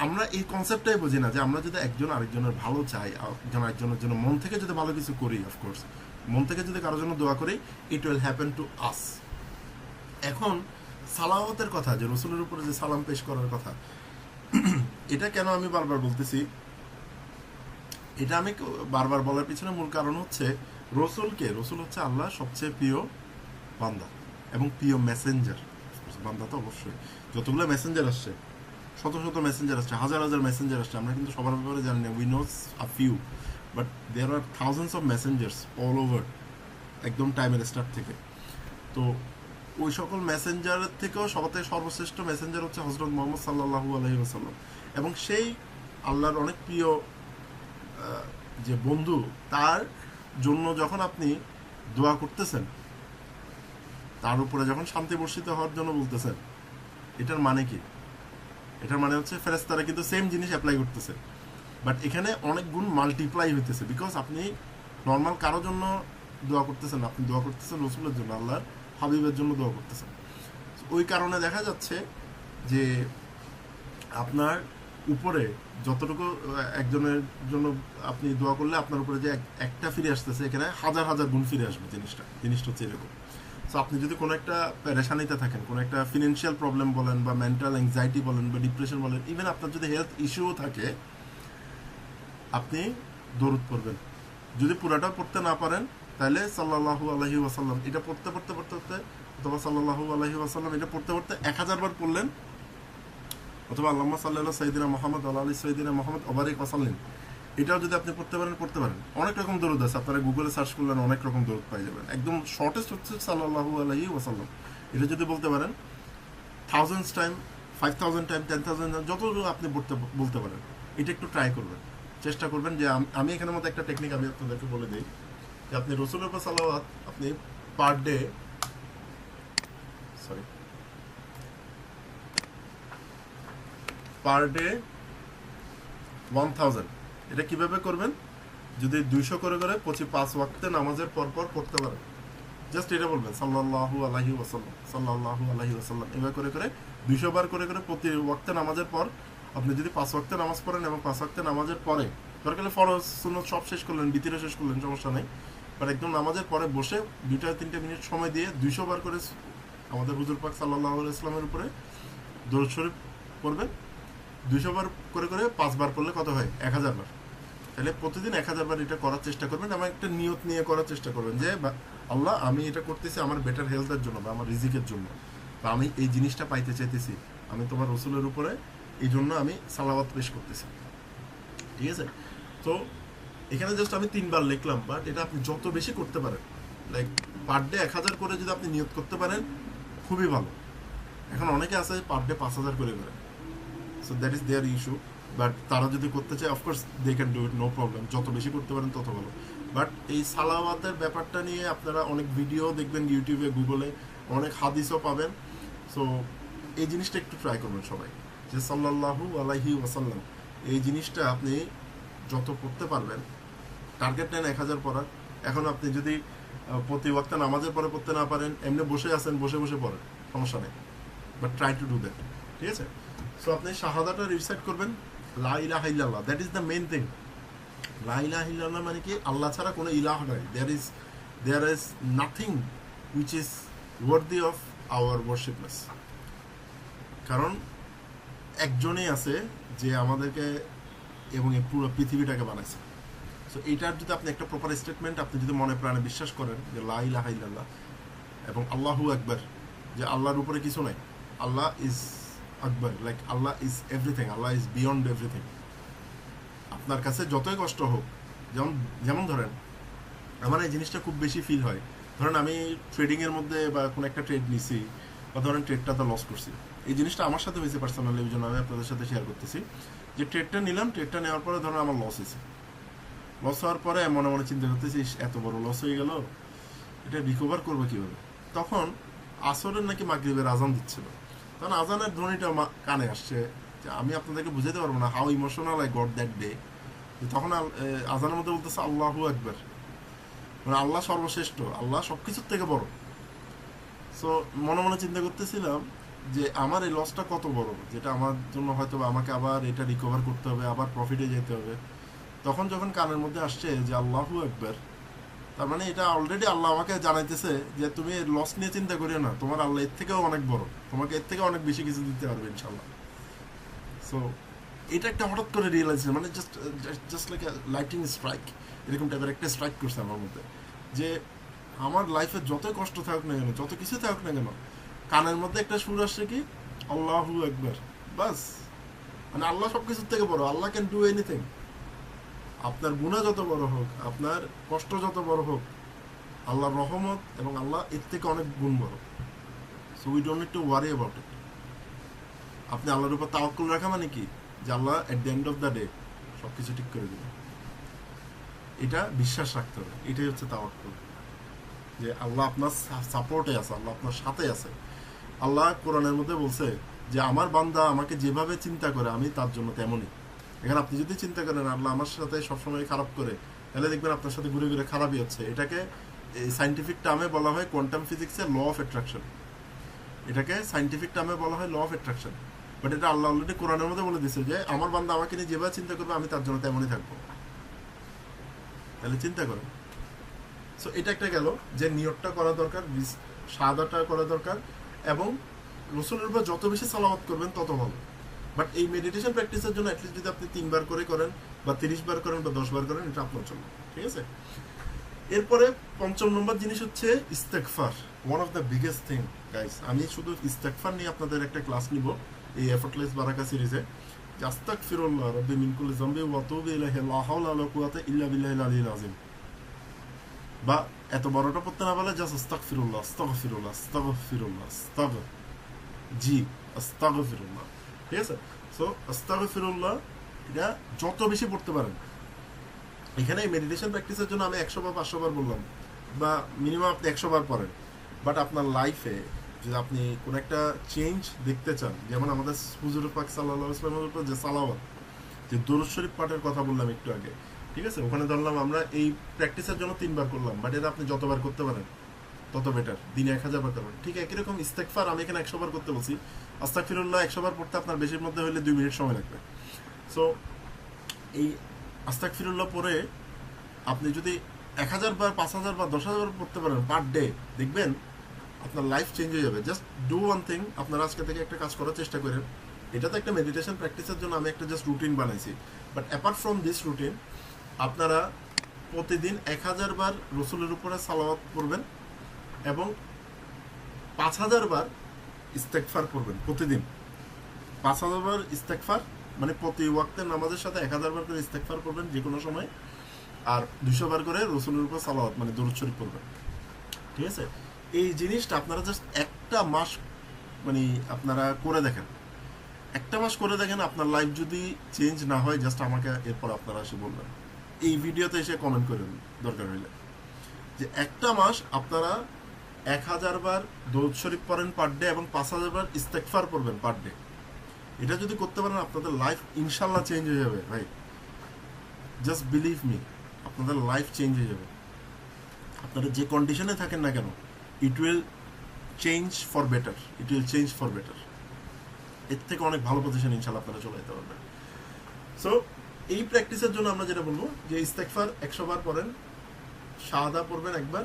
আমরা এই কনসেপ্টটাই বুঝি না, যে আমরা যদি একজন আরেকজনের ভালো চাই, একজন আরেকজনের জন্য মন থেকে যদি ভালো কিছু করি, অফকোর্স মন থেকে যদি কারোর জন্য দোয়া করি, it will happen to us. এখন সালাওয়াতের কথা, যে রসুলের উপরে যে সালাম পেশ করার কথা, এটা কেন আমি বারবার বলতেছি? এটা আমি বারবার বলার পিছনে মূল কারণ হচ্ছে, রসুল হচ্ছে আল্লাহ সবচেয়ে প্রিয় বান্দা এবং প্রিয় মেসেঞ্জার। বান্দা তো অবশ্যই, যতগুলো মেসেঞ্জার আসছে, শত শত মেসেঞ্জার আসছে, হাজার হাজার মেসেঞ্জার আসছে, আমরা কিন্তু সবার ব্যাপারে জানি না, we knows a few, but there are thousands of messengers all over, একদম টাইমের স্টার্ট থেকে। তো ওই সকল মেসেঞ্জারের থেকেও সবথেকে সর্বশ্রেষ্ঠ মেসেঞ্জার হচ্ছে হজরত মোহাম্মদ সাল্লাল্লাহু আলাইহি ওয়াসাল্লাম। এবং সেই আল্লাহর অনেক প্রিয় যে বন্ধু, তার জন্য যখন আপনি দোয়া করতেছেন, তার উপরে যখন শান্তি বর্ষিত হওয়ার জন্য বলতেছেন, এটার মানে কি? এটার মানে হচ্ছে ফেরেশতারা কিন্তু সেম জিনিস অ্যাপ্লাই করতেছে, বাট এখানে অনেক গুণ মাল্টিপ্লাই হইতেছে। বিকজ আপনি নর্মাল কারোর জন্য দোয়া করতেছেন, আপনি দোয়া করতেছেন রসুলের জন্য, আল্লাহর হাবিবের জন্য দোয়া করতেছেন। ওই কারণে দেখা যাচ্ছে যে আপনার উপরে যতটুকু একজনের জন্য আপনি দোয়া করলে আপনার উপরে যে একটা ফিরে আসতেছে, এখানে হাজার হাজার গুণ ফিরে আসবে। জিনিসটা হচ্ছে এরকম। সো আপনি যদি কোনো একটা পেরেশানিতে থাকেন, কোনো একটা ফিনান্সিয়াল প্রবলেম বলেন বা মেন্টাল অ্যাংজাইটি বলেন বা ডিপ্রেশন বলেন, ইভেন আপনার যদি হেলথ ইস্যুও থাকে, আপনি দরুদ পড়বেন। যদি পুরাটা পড়তে না পারেন তাহলে সাল্লাল্লাহু আলাইহি ওয়াসাল্লাম এটা পড়তে পড়তে পড়তে পড়তে, অথবা সাল্লাল্লাহু আলাইহি ওয়াসাল্লাম এটা পড়তে পড়তে 1000 বার পড়লেন, অথবা আল্লাহুম্মা সাল্লি আলা সাইয়্যিদিনা মুহাম্মদ ওয়া আলি সাইয়্যিদিনা মুহাম্মদ ওয়া বারিক ওয়া সাল্লিম, এটাও যদি আপনি পড়তে পারেন। অনেক রকম দরুদ আছে, আপনারা গুগলে সার্চ করলেন অনেক রকম দরুদ পাই যাবেন। একদম শর্টেস্ট হচ্ছে সাল্লাল্লাহু আলাইহি ওয়াসাল্লাম। এটা যদি বলতে পারেন 1000 টাইম, 5000 টাইম, 10000 টাইম, যতটুকু আপনি বলতে পারেন, এটা একটু ট্রাই করবেন, চেষ্টা করবেন। যে আমি এখানের মধ্যে একটা টেকনিক আমি আপনাদেরকে বলে দিই, যে আপনি রসুলের উপর সালাওয়াত আপনি পার ডে পার ডে 1000। এটা কিভাবে করবেন? যদি 200 করে করে 5 ওয়াক্তে নামাজের পর পর পড়তে পারেন, জাস্ট এটা বলবেন সাল্লাল্লাহু আলাইহি ওয়াসাল্লাম, সাল্লাল্লাহু আলাইহি ওয়াসাল্লাম, এভাবে করে করে 200 বার করে করে প্রতি ওয়াক্তে নামাজের পর, আপনি যদি 5 ওয়াক্তে নামাজ পড়েন এবং 5 ওয়াক্তে নামাজের পরে দরকার হলে ফরজ সুন্নত সব শেষ করলেন, বিতিরে শেষ করলেন, সমস্যা নেই, বাট একদম নামাজের পরে বসে 2-3 মিনিট সময় দিয়ে 200 বার করে আমাদের হুজুর পাক সাল্লাল্লাহু আলাইহি ওয়াসাল্লামের উপরে দরুদ শরীফ পড়বেন। 200 বার করে করে 5 বার পড়লে কত হয়? 1000 বার। তাহলে প্রতিদিন 1000 বার এটা করার চেষ্টা করবেন, এবং একটা নিয়ত নিয়ে করার চেষ্টা করবেন যে আল্লাহ, আমি এটা করতেছি আমার বেটার হেলথের জন্য বা আমার রিজিকের জন্য, বা আমি এই জিনিসটা পাইতে চাইতেছি, আমি তোমার রসুলের উপরে এই জন্য আমি সালাওয়াত পেশ করতেছি। ঠিক আছে? তো এখানে জাস্ট আমি 3 বার লিখলাম, বাট এটা আপনি যত বেশি করতে পারেন, লাইক পার ডে 1000 করে যদি আপনি নিয়ত করতে পারেন, খুবই ভালো। এখন অনেকে আছে পার ডে 5000 করে করে, so that is their issue. But তারা যদি করতে চায়, of course they can do it, no problem, যত বেশি করতে পারেন তত ভালো। বাট এই সালাওয়াতের ব্যাপারটা নিয়ে আপনারা অনেক ভিডিও দেখবেন ইউটিউবে, গুগলে, অনেক হাদিসও পাবেন। সো এই জিনিসটা একটু ট্রাই করবেন সবাই, যে সাল্লাল্লাহু আলাইহি ওয়াসাল্লাম, এই জিনিসটা আপনি যত পড়তে পারবেন, টার্গেট নেন 1000 পড়ার। এখন আপনি যদি প্রতি ওয়াক্তে নামাজের পরে পড়তে না পারেন, এমনি বসে আছেন, বসে বসে পড়েন, সমস্যা নেই, but try to do that. ঠিক আছে? সো আপনি শাহাদাটা রিসাইট করবেন, লা ইলাহা ইল্লাল্লাহ, that is the main thing. লা ইলাহা ইল্লাল্লাহ মানে কি? আল্লাহ ছাড়া কোনো ইলাহ নাই, there is nothing which is worthy of our worshipness. কারণ একজনই আছে যে আমাদেরকে এবং এই পুরো পৃথিবীটাকে বানাইছে। সো এইটার যদি আপনি একটা প্রপার স্টেটমেন্ট আপনি যদি মনে প্রাণে বিশ্বাস করেন যে লা ইলাহা ইল্লাল্লাহ এবং আল্লাহু আকবার, যে আল্লাহর উপরে কিছু নাই, আল্লাহ ইজ আকবার, লাইক আল্লাহ ইজ এভরিথিং, আল্লাহ ইজ বিয়ন্ড এভরিথিং। আপনার কাছে যতই কষ্ট হোক, যেমন ধরেন আমার এই জিনিসটা খুব বেশি ফিল হয়, ধরেন আমি ট্রেডিংয়ের মধ্যে বা কোনো একটা ট্রেড নিছি, বা ধরেন ট্রেডটা তো লস করছি, এই জিনিসটা আমার সাথে হয়েছে পার্সোনালি, ওই জন্য আমি আপনাদের সাথে শেয়ার করতেছি। যে ট্রেডটা নিলাম, ট্রেডটা নেওয়ার পরে ধরেন আমার লস হয়েছে, লস হওয়ার পরে মনে মনে চিন্তা করতেছি এত বড় লস হয়ে গেল, এটা রিকভার করবো কীভাবে। তখন আসরের নাকি মাগরিবের আজান দিচ্ছিল, তখন আজানের ধ্বনিটা কানে আসছে, যে আমি আপনাদেরকে বুঝাতে পারবো না how emotional I got that day. তখন আজানের মধ্যে বলতেছে আল্লাহু আকবার, মানে আল্লাহ সর্বশ্রেষ্ঠ, আল্লাহ সব কিছুর থেকে বড়। সো মনে মনে চিন্তা করতেছিলাম যে আমার এই লসটা কত বড়, যেটা আমার জন্য হয়তো আমাকে আবার এটা রিকভার করতে হবে, আবার প্রফিটে যেতে হবে। তখন যখন কানের মধ্যে আসছে যে আল্লাহু আকবার, তার মানে এটা অলরেডি আল্লাহ আমাকে জানাইতেছে যে তুমি লস নিয়ে চিন্তা করিও না, তোমার আল্লাহ এর থেকেও অনেক বড়, তোমাকে এর থেকে অনেক বেশি কিছু দিতে পারবে ইনশাল্লাহ। সো এটা একটা হঠাৎ করে রিয়েলাইজ, মানে জাস্ট লাইক লাইটিং স্ট্রাইক, এরকম টাইপের একটা স্ট্রাইক করছে আমার মধ্যে, যে আমার লাইফে যতই কষ্ট থাকুক না কেন, যত কিছু থাকুক না কেন, কানের মধ্যে একটা সুর আসছে কি আল্লাহু আকবার, বাস। মানে আল্লাহ সব কিছুর থেকে বড়, আল্লাহ ক্যান ডু এনিথিং। আপনার গুনাহ যত বড় হোক, আপনার কষ্ট যত বড় হোক, আল্লাহর রহমত এবং আল্লাহ এর থেকে অনেক গুণ বড়। So we don't need to worry about it. আপনি আল্লাহর উপর তাওয়াক্কুল রাখা মানে কি, যে আল্লাহ at the end of the day সব কিছু ঠিক করে দেবে, এটা বিশ্বাস রাখতে হবে। এটাই হচ্ছে তাওয়াক্কুল, যে আল্লাহ আপনার সাপোর্টে আছে, আল্লাহ আপনার সাথে আছে। আল্লাহ কোরআনের মধ্যে বলছে যে আমার বান্দা আমাকে যেভাবে চিন্তা করে আমি তার জন্য তেমনই। এখানে আপনি যদি চিন্তা করেন আল্লাহ আমার সাথে সবসময় খারাপ করে, তাহলে দেখবেন আপনার সাথে ঘুরে ঘুরে খারাপই হচ্ছে। এটাকে সাইন্টিফিক টার্মে বলা হয় কোয়ান্টাম ফিজিক্সের ল অফ অ্যাট্রাকশন। এটাকে সাইন্টিফিক টার্মে বলা হয় ল অফ অ্যাট্রাকশন। বাট এটা আল্লাহ অলরেডি কোরআনের মধ্যে বলে দিচ্ছে যে আমার বান্দা আমাকে নিয়ে যেভাবে চিন্তা করবে আমি তার জন্য তেমনই থাকবো। তাহলে চিন্তা করেন। সো এটা একটা গেল যে নিয়তটা করা দরকার, শাহাদাতটা করা দরকার, এবং রসুলের উপর যত বেশি সালাওয়াত করবেন তত ভালো। বাট এই মেডিটেশন প্র্যাকটিসের জন্য অ্যাটলিস্ট যদি আপনি 3 বার করে করেন বা 30 বার করেন বা 10 বার করেন, এটা আপনার জন্য ঠিক আছে। এরপরে ৫ম নম্বর জিনিস হচ্ছে ইস্তেগফার। One of the biggest thing guys. আমি শুধু ইস্তেগফার নিয়ে আপনাদের একটা ক্লাস নিব এই এফর্টলেস বারাকা সিরিজে। আস্তাগফিরুল্লাহ রাব্বি মিন কুল্লি যামবি ওয়া আতুবু ইলাইহি লা হাওলা ওয়ালা কুওয়াতা ইল্লা বিল্লাহিল আলিয়্যিল আযীম। বা এত বড়টা পড়তে না বলে জাস্ট আস্তাগফিরুল্লাহ আস্তাগফিরুল্লাহ আস্তাগফিরুল্লাহ আস্তাগফিরুল্লাহ, ঠিক আছে। সো আস্তাগফিরুল্লাহ এটা যত বেশি পড়তে পারেন। এখানে মেডিটেশন প্র্যাকটিসের জন্য আমি 100 বা 500 বার বললাম, বা মিনিমাম আপনি 100 বার পড়েন। বাট আপনার লাইফে যদি আপনি কোনো একটা চেঞ্জ দেখতে চান, যেমন আমাদের হুজুর পাক সাল্লাল্লাহু আলাইহি ওয়াসাল্লামের উপর যে সালাওয়াত, যে দরুদ শরীফ পাঠের কথা বললাম একটু আগে, ঠিক আছে, ওখানে ধরলাম আমরা এই প্র্যাকটিসের জন্য 3 বার করলাম। বাট এটা আপনি যতবার করতে পারেন তত বেটার। দিনে 1000 বার করবেন। ঠিক একই রকম ইস্তেগফার আমি এখানে 100 বার করতে বলছি। আস্তাগফিরুল্লাহ 100 বার পড়তে আপনার বেশির মধ্যে হলে 2 মিনিট সময় লাগবে। সো এই আস্তাগফিরুল্লাহ পরে আপনি যদি 1000 বার 5000 বার 10,000 বার পড়তে পারেন পার ডে, দেখবেন আপনার লাইফ চেঞ্জ হয়ে যাবে। Just do one thing. আপনারা আজকে থেকে একটা কাজ করার চেষ্টা করেন। এটা তো একটা মেডিটেশন প্র্যাকটিসের জন্য আমি একটা জাস্ট রুটিন বানাইছি। But apart from this routine, আপনারা প্রতিদিন 1000 বার রসুলের উপরে সালাওয়াত পড়বেন এবং 5000 বার ইস্তেগফার করবেন প্রতিদিন। 5000 বার ইস্তেগফার মানে প্রতি ওয়াক্তের নামাজের সাথে 1000 বার করে ইস্তেগফার করবেন যে কোনো সময়। আর 200 বার করে রসুলের উপর সালাওয়াত মানে দরুদ শরীফ পড়বেন, ঠিক আছে। এই জিনিসটা আপনারা জাস্ট একটা মাস মানে আপনারা করে দেখেন। একটা মাস করে দেখেন, আপনার লাইফ যদি চেঞ্জ না হয় জাস্ট আমাকে এরপর আপনারা এসে বলবেন, এই ভিডিওতে এসে কমেন্ট করেন দরকার হইলে, যে একটা মাস আপনারা 1000 বার দরুদ শরীফ পড়েন পার ডে এবং 5000 বার ইস্তেগফার করবেন পার ডে। এটা যদি করতে পারেন আপনাদের লাইফ ইনশাল্লাহ চেঞ্জ হয়ে যাবে ভাই। জাস্ট বিলিভ মি, আপনাদের লাইফ চেঞ্জ হয়ে যাবে। আপনারা যে কন্ডিশনে থাকেন না কেন, it will change for better, it will change for better. এর থেকে অনেক ভালো পজিশন ইনশাল্লাহ আপনারা চলে যেতে পারবেন। সো এই প্র্যাকটিসের জন্য আমরা যেটা বলবো যে ইস্তেগফার 100 বার পড়েন, শাহাদা পড়বেন 1 বার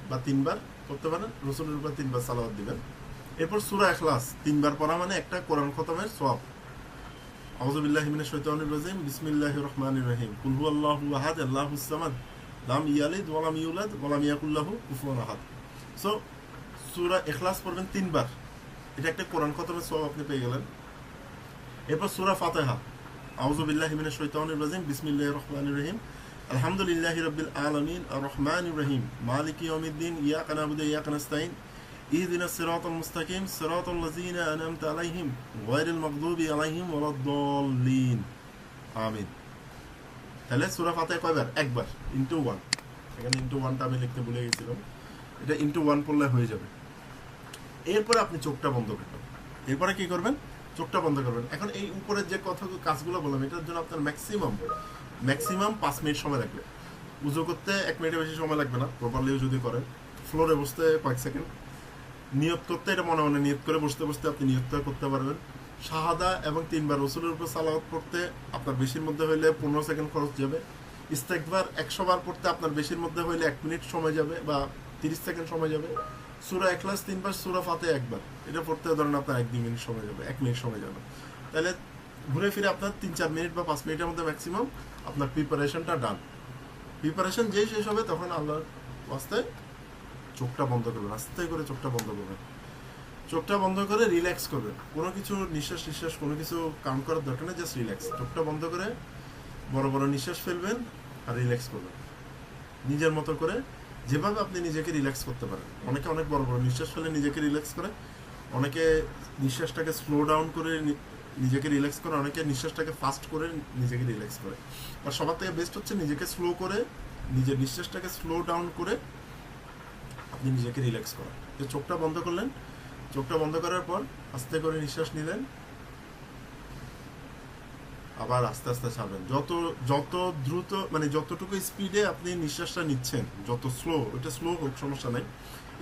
বা 3 বার করতে পারেন, রসুলের উপর 3 বার সালাওয়াত দিবেন। এরপর সূরা ইখলাস 3 বার পড়া মানে একটা কোরআন খতমের সওয়াব। আউযু বিল্লাহি মিনাশ শাইতানির রাজিম, বিসমিল্লাহির রহমানির রহিম, কুল হুয়াল্লাহু আহাদ, আল্লাহুস সামাদ, লাম ইয়ালিদ ওয়া লাম ইউলাদ ওয়া লাম ইয়াকুল লাহু কুফুয়ান আহাদ। সো সূরা ইখলাস পড়বেন 3 বার, এটা একটা কোরআন খতমের সওয়াব আপনি পেয়ে গেলেন। এরপর সূরা ফাতিহা, আউযু বিল্লাহি মিনাশ শাইতানির রাজিম, বিসমিল্লাহির রহমানির রহিম, আলহামদুলিল্লাহি রাব্বিল আলামিন, আর রহমানির রহিম, মালিকি ইয়াউমিদ্দিন, ইয়াকা না'বুদু ওয়া ইয়াকা নাস্তাইন, ইহদিনাস সিরাতাল মুস্তাকিম, সিরাতাল লাযিনা আন'আমতা আলাইহিম গায়রিল মাগদুবি আলাইহিম ওয়ালাদ-দাল্লিন, আমিন। তাহলে সূরা ফাতিহা কয়বার? 1 বার, ইনটু 1। এখানে ইনটু 1টা আমি লিখতে ভুলে গেছিলাম, এটা ইনটু 1 পড়লে হয়ে যাবে। এরপরে আপনি চোখটা বন্ধ করবেন। এরপরে কি করবেন? চোখটা বন্ধ করবেন। এখন এই উপরের যে কাজগুলো বললাম, এটার জন্য আপনার ম্যাক্সিমাম 5 মিনিট সময় লাগবে। উযু করতে 1 মিনিটের বেশি সময় লাগবে না, প্রপারলিও যদি করেন। ফ্লোরে বসতে কয়েক সেকেন্ড, নিয়ত করতে এটা মনে মনে নিয়ত করে বসতে বসতে আপনি নিয়তটা করতে পারবেন। শাহাদা এবং 3 বার রসুলের উপর সালাওয়াত পড়তে আপনার বেশির মধ্যে হইলে 15 সেকেন্ড খরচ যাবে। ইস্তেগফার 100 বার পড়তে আপনার বেশির মধ্যে হইলে 1 মিনিট সময় যাবে বা 30 সেকেন্ড সময় যাবে। সূরা ইখলাস 3 বার, সূরা ফাতিহা 1 বার, এটা পড়তে ধরেন আপনার 1-2 মিনিট সময় যাবে, 1 মিনিট সময় যাবে। তাহলে ঘুরে ফিরে আপনার 3-4 মিনিট বা 5 মিনিটের মধ্যে ম্যাক্সিমাম আপনার প্রিপারেশনটা ডান। প্রিপারেশন যেই শেষ হবে তখন আল্লাহর ওয়াস্তায় চোখটা বন্ধ করবেন, আস্তে করে চোখটা বন্ধ করবেন। চোখটা বন্ধ করে রিল্যাক্স করবেন। কোনো কিছু নিঃশ্বাস কোনো কিছু কাউন্ট করার দরকার নেই, জাস্ট রিল্যাক্স। চোখটা বন্ধ করে বড় বড় নিঃশ্বাস ফেলবেন, আর রিল্যাক্স করবেন নিজের মতো করে, যেভাবে আপনি নিজেকে রিল্যাক্স করতে পারেন। অনেকে অনেক বড় বড় নিঃশ্বাস ফেলে নিজেকে রিল্যাক্স করে, অনেকে নিঃশ্বাসটাকে স্লো ডাউন করে নিজেকে রিল্যাক্স করে, অনেকে নিঃশ্বাসটাকে ফাস্ট করে নিজেকে রিল্যাক্স করে। আর সবার থেকে বেস্ট হচ্ছে নিজেকে স্লো করে, নিজের নিঃশ্বাসটাকে স্লো ডাউন করে আপনি নিজেকে রিল্যাক্স করা। যে চোখটা বন্ধ করলেন, চোখটা বন্ধ করার পর আস্তে করে নিঃশ্বাস নিলেন, আবার আস্তে আস্তে ছাড়বেন। যত যত দ্রুত মানে যতটুকু স্পিডে আপনি নিঃশ্বাসটা নিচ্ছেন, যত স্লো, ওইটা স্লো হোক সমস্যা নাই,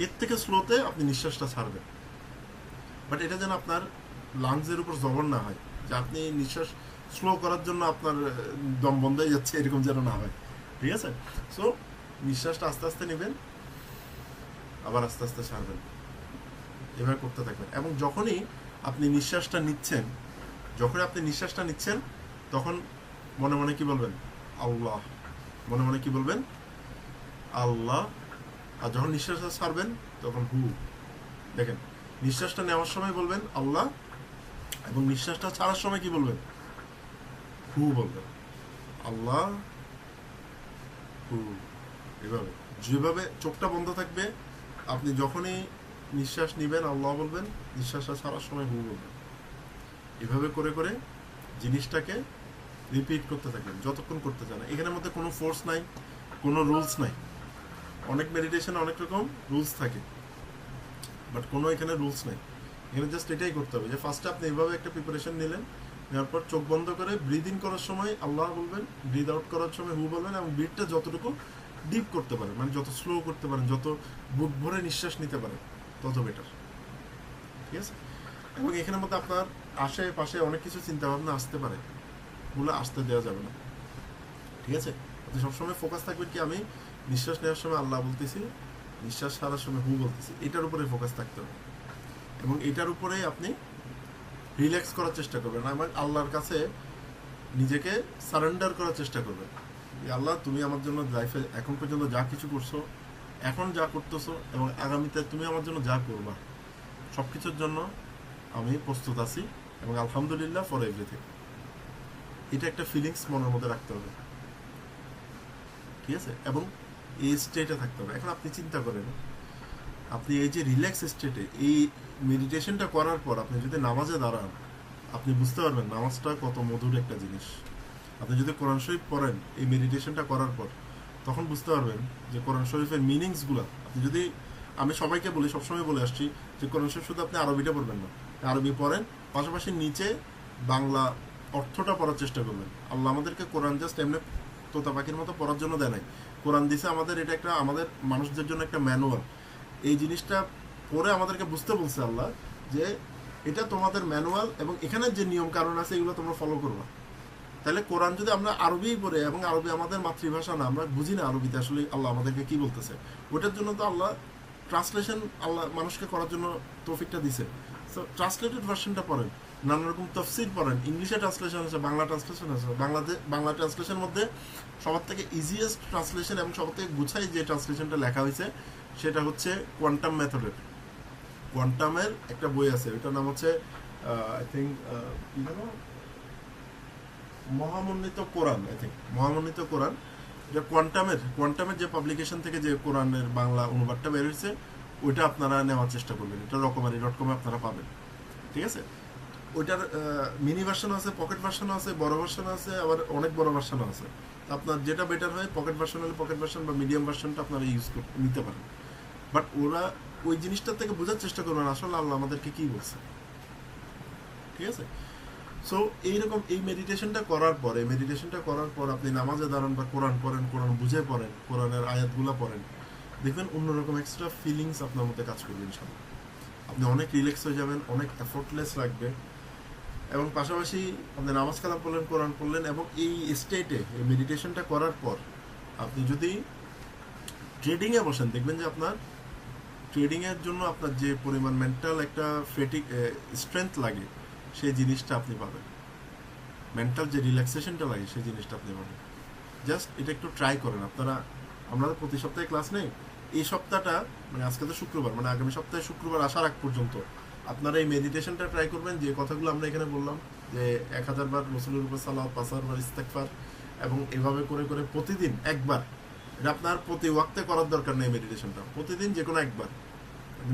এর থেকে স্লোতে আপনি নিঃশ্বাসটা ছাড়বেন। বাট এটা যেন আপনার লাংসের উপর জবর না হয়, যে আপনি নিঃশ্বাস স্লো করার জন্য আপনার দম বন্ধ হয়ে যাচ্ছে, এরকম যেন না হয়। ঠিক আছে? সো নিঃশ্বাসটা আস্তে আস্তে নেবেন, আবার আস্তে আস্তে ছাড়বেন, এভাবে করতে থাকবেন। এবং যখনই আপনি নিঃশ্বাসটা নিচ্ছেন, তখন মনে মনে কি বলবেন? আল্লাহ। মনে মনে কি বলবেন? আল্লাহ। আর যখন নিঃশ্বাসটা ছাড়বেন তখন হু। দেখেন, নিঃশ্বাসটা নেওয়ার সময় বলবেন আল্লাহ, এবং নিঃশ্বাসটা ছাড়ার সময় কি বলবেন? হু বলবেন। আল্লাহ, হু। এভাবে যেভাবে চোখটা বন্ধ থাকবে, আপনি যখনই নিঃশ্বাস নিবেন আল্লাহ বলবেন, নিঃশ্বাসটা ছাড়ার সময় হু বলবেন। এভাবে করে করে জিনিসটাকে রিপিট করতে থাকবেন যতক্ষণ করতে চান। এখানের মধ্যে কোনো ফোর্স নাই, কোনো রুলস নাই। অনেক মেডিটেশনে অনেক রকম রুলস থাকে, বাট কোনো এখানে রুলস নাই। এখানে জাস্ট এটাই করতে হবে যে ফার্স্টে আপনি এইভাবে একটা প্রিপারেশন নিলেন, নেওয়ার পর চোখ বন্ধ করে ব্রিদ ইন করার সময় আল্লাহ বলবেন, ব্রিদ আউট করার সময় হু বলবেন, এবং ব্রিথটা যতটুকু ডিপ করতে পারেন, মানে যত স্লো করতে পারেন, যত বুক ভরে নিঃশ্বাস নিতে পারেন, তত বেটার। ঠিক আছে? এবং এখানের মধ্যে আপনার আশেপাশে অনেক কিছু চিন্তা ভাবনা আসতে পারে, ওগুলো আসতে দেওয়া যাবে না। ঠিক আছে? আপনি সবসময় ফোকাস থাকবেন কি আমি নিঃশ্বাস নেওয়ার সময় আল্লাহ বলতেছি, নিঃশ্বাস ছাড়ার সময় হু বলতেছি, এটার উপরে ফোকাস থাকতে হবে। এবং এটার উপরেই আপনি রিল্যাক্স করার চেষ্টা করবেন, আমার আল্লাহর কাছে নিজেকে সারেন্ডার করার চেষ্টা করবেন। আল্লাহ, তুমি আমার জন্য লাইফে এখন পর্যন্ত যা কিছু করছো, এখন যা করতেছো, এবং আগামীতে তুমি আমার জন্য যা করবা, সব কিছুর জন্য আমি প্রস্তুত আছি, এবং আলহামদুলিল্লাহ ফর এভরিথিং। এটা একটা ফিলিংস মনের মধ্যে রাখতে হবে। ঠিক আছে? এবং এই স্টেটে থাকতে হবে। এখন আপনি চিন্তা করেন, আপনি এই যে রিল্যাক্স স্টেটে এই মেডিটেশনটা করার পর আপনি যদি নামাজে দাঁড়ান, আপনি বুঝতে পারবেন নামাজটা কত মধুর একটা জিনিস। আপনি যদি কোরআন শরীফ পড়েন এই মেডিটেশনটা করার পর, তখন বুঝতে পারবেন যে কোরআন শরীফের মিনিংসগুলো আপনি যদি, আমি সবাইকে বলি, সবসময় বলে আসছি যে কোরআন শরীফ শুধু আপনি আরবিটা পড়বেন না, আরবি পড়েন, পাশাপাশি নিচে বাংলা অর্থটা পড়ার চেষ্টা করবেন। আল্লাহ আমাদেরকে কোরআন জাস্ট এমনি তোতা পাখির মতো পড়ার জন্য দেয় নাই, কোরআন দিছে আমাদের, এটা একটা আমাদের মানুষদের জন্য একটা ম্যানুয়াল। এই জিনিসটা পড়ে আমাদেরকে বুঝতে বলছে আল্লাহ যে এটা তোমাদের ম্যানুয়াল, এবং এখানে যে নিয়ম কারণ আছে এগুলো তোমরা ফলো করবা। তাহলে কোরআন যদি আমরা আরবিই পড়ে, এবং আরবি আমাদের মাতৃভাষা না, আমরা বুঝি না আরবিতে আসলে আল্লাহ আমাদেরকে কি বলতেছে, ওটার জন্য তো আল্লাহ ট্রান্সলেশন আল্লাহ মানুষকে করার জন্য তৌফিকটা দিছে। সো ট্রান্সলেটেড ভার্সনটা পড়েন, নানা রকম তফসির পড়েন, ইংলিশে ট্রান্সলেশন আছে, বাংলা ট্রান্সলেশন আছে। বাংলা ট্রান্সলেশনের মধ্যে সবার থেকে ইজিয়েস্ট ট্রান্সলেশন এবং সবার থেকে গুছাই যে ট্রান্সলেশনটা লেখা হয়েছে সেটা হচ্ছে কোয়ান্টাম মেথডের। কোয়ান্টামের একটা বই আছে, ওইটার নাম হচ্ছে আই থিঙ্ক কি জানো, মহামন্বিত কোরআন। আই থিঙ্ক মহামন্বিত কোরআন। এটা কোয়ান্টামের যে পাবলিকেশন থেকে যে কোরআনের বাংলা অনুবাদটা বেরিয়েছে, ওইটা আপনারা নেওয়ার চেষ্টা করবেন। এটা রকমারি.com আপনারা পাবেন। ঠিক আছে? ওইটার মিনি ভার্সনও আছে, পকেট ভার্সনও আছে, বড় ভার্সনও আছে, আবার অনেক বড় ভার্সনও আছে। আপনার যেটা বেটার হয়, পকেট ভার্সন হলে পকেট ভার্সন বা মিডিয়াম ভার্সনটা আপনারা ইউজ নিতে পারেন। বাট ওরা ওই জিনিসটা থেকে বোঝার চেষ্টা করবেন আসলে আল্লাহ আমাদেরকে কি বলছে। ঠিক আছে? সো এইরকম এই মেডিটেশনটা করার পর আপনি নামাজে দাঁড়ান বা কোরআন পড়েন, কোরআন বুঝে পড়েন, কোরআনের আয়াতগুলো পড়েন, দেখবেন অন্যরকম এক্সট্রা ফিলিংস আপনার মধ্যে কাজ করবে ইনশাআল্লাহ। আপনি অনেক রিল্যাক্স হয়ে যাবেন, অনেক এফোর্টলেস লাগবে, এবং পাশাপাশি আপনি নামাজ কালাম পড়লেন, কোরআন পড়লেন, এবং এই স্টেটে এই মেডিটেশনটা করার পর আপনি যদি ট্রেডিংয়ে বসেন, দেখবেন যে আপনার ট্রেডিংয়ের জন্য আপনার যে পরিমাণ মেন্টাল একটা স্ট্রেংথ লাগে, সেই জিনিসটা আপনি পাবেন। মেন্টাল যে রিল্যাক্সেশনটা লাগে সেই জিনিসটা আপনি পাবেন। জাস্ট এটা একটু ট্রাই করেন আপনারা। আমরা তো প্রতি সপ্তাহে ক্লাস নেই, এই সপ্তাহটা মানে আজকে তো শুক্রবার, মানে আগামী সপ্তাহে শুক্রবার আসার আগ পর্যন্ত আপনারা এই মেডিটেশনটা ট্রাই করবেন, যে কথাগুলো আমরা এখানে বললাম যে 1000 বার রাসূলের উপর সালাত, 5000 বার ইস্তেগফার, এবং এভাবে করে করে প্রতিদিন একবার, এটা আপনার প্রতি ওয়াক্তে করার দরকার নেই মেডিটেশনটা, প্রতিদিন যে কোনো একবার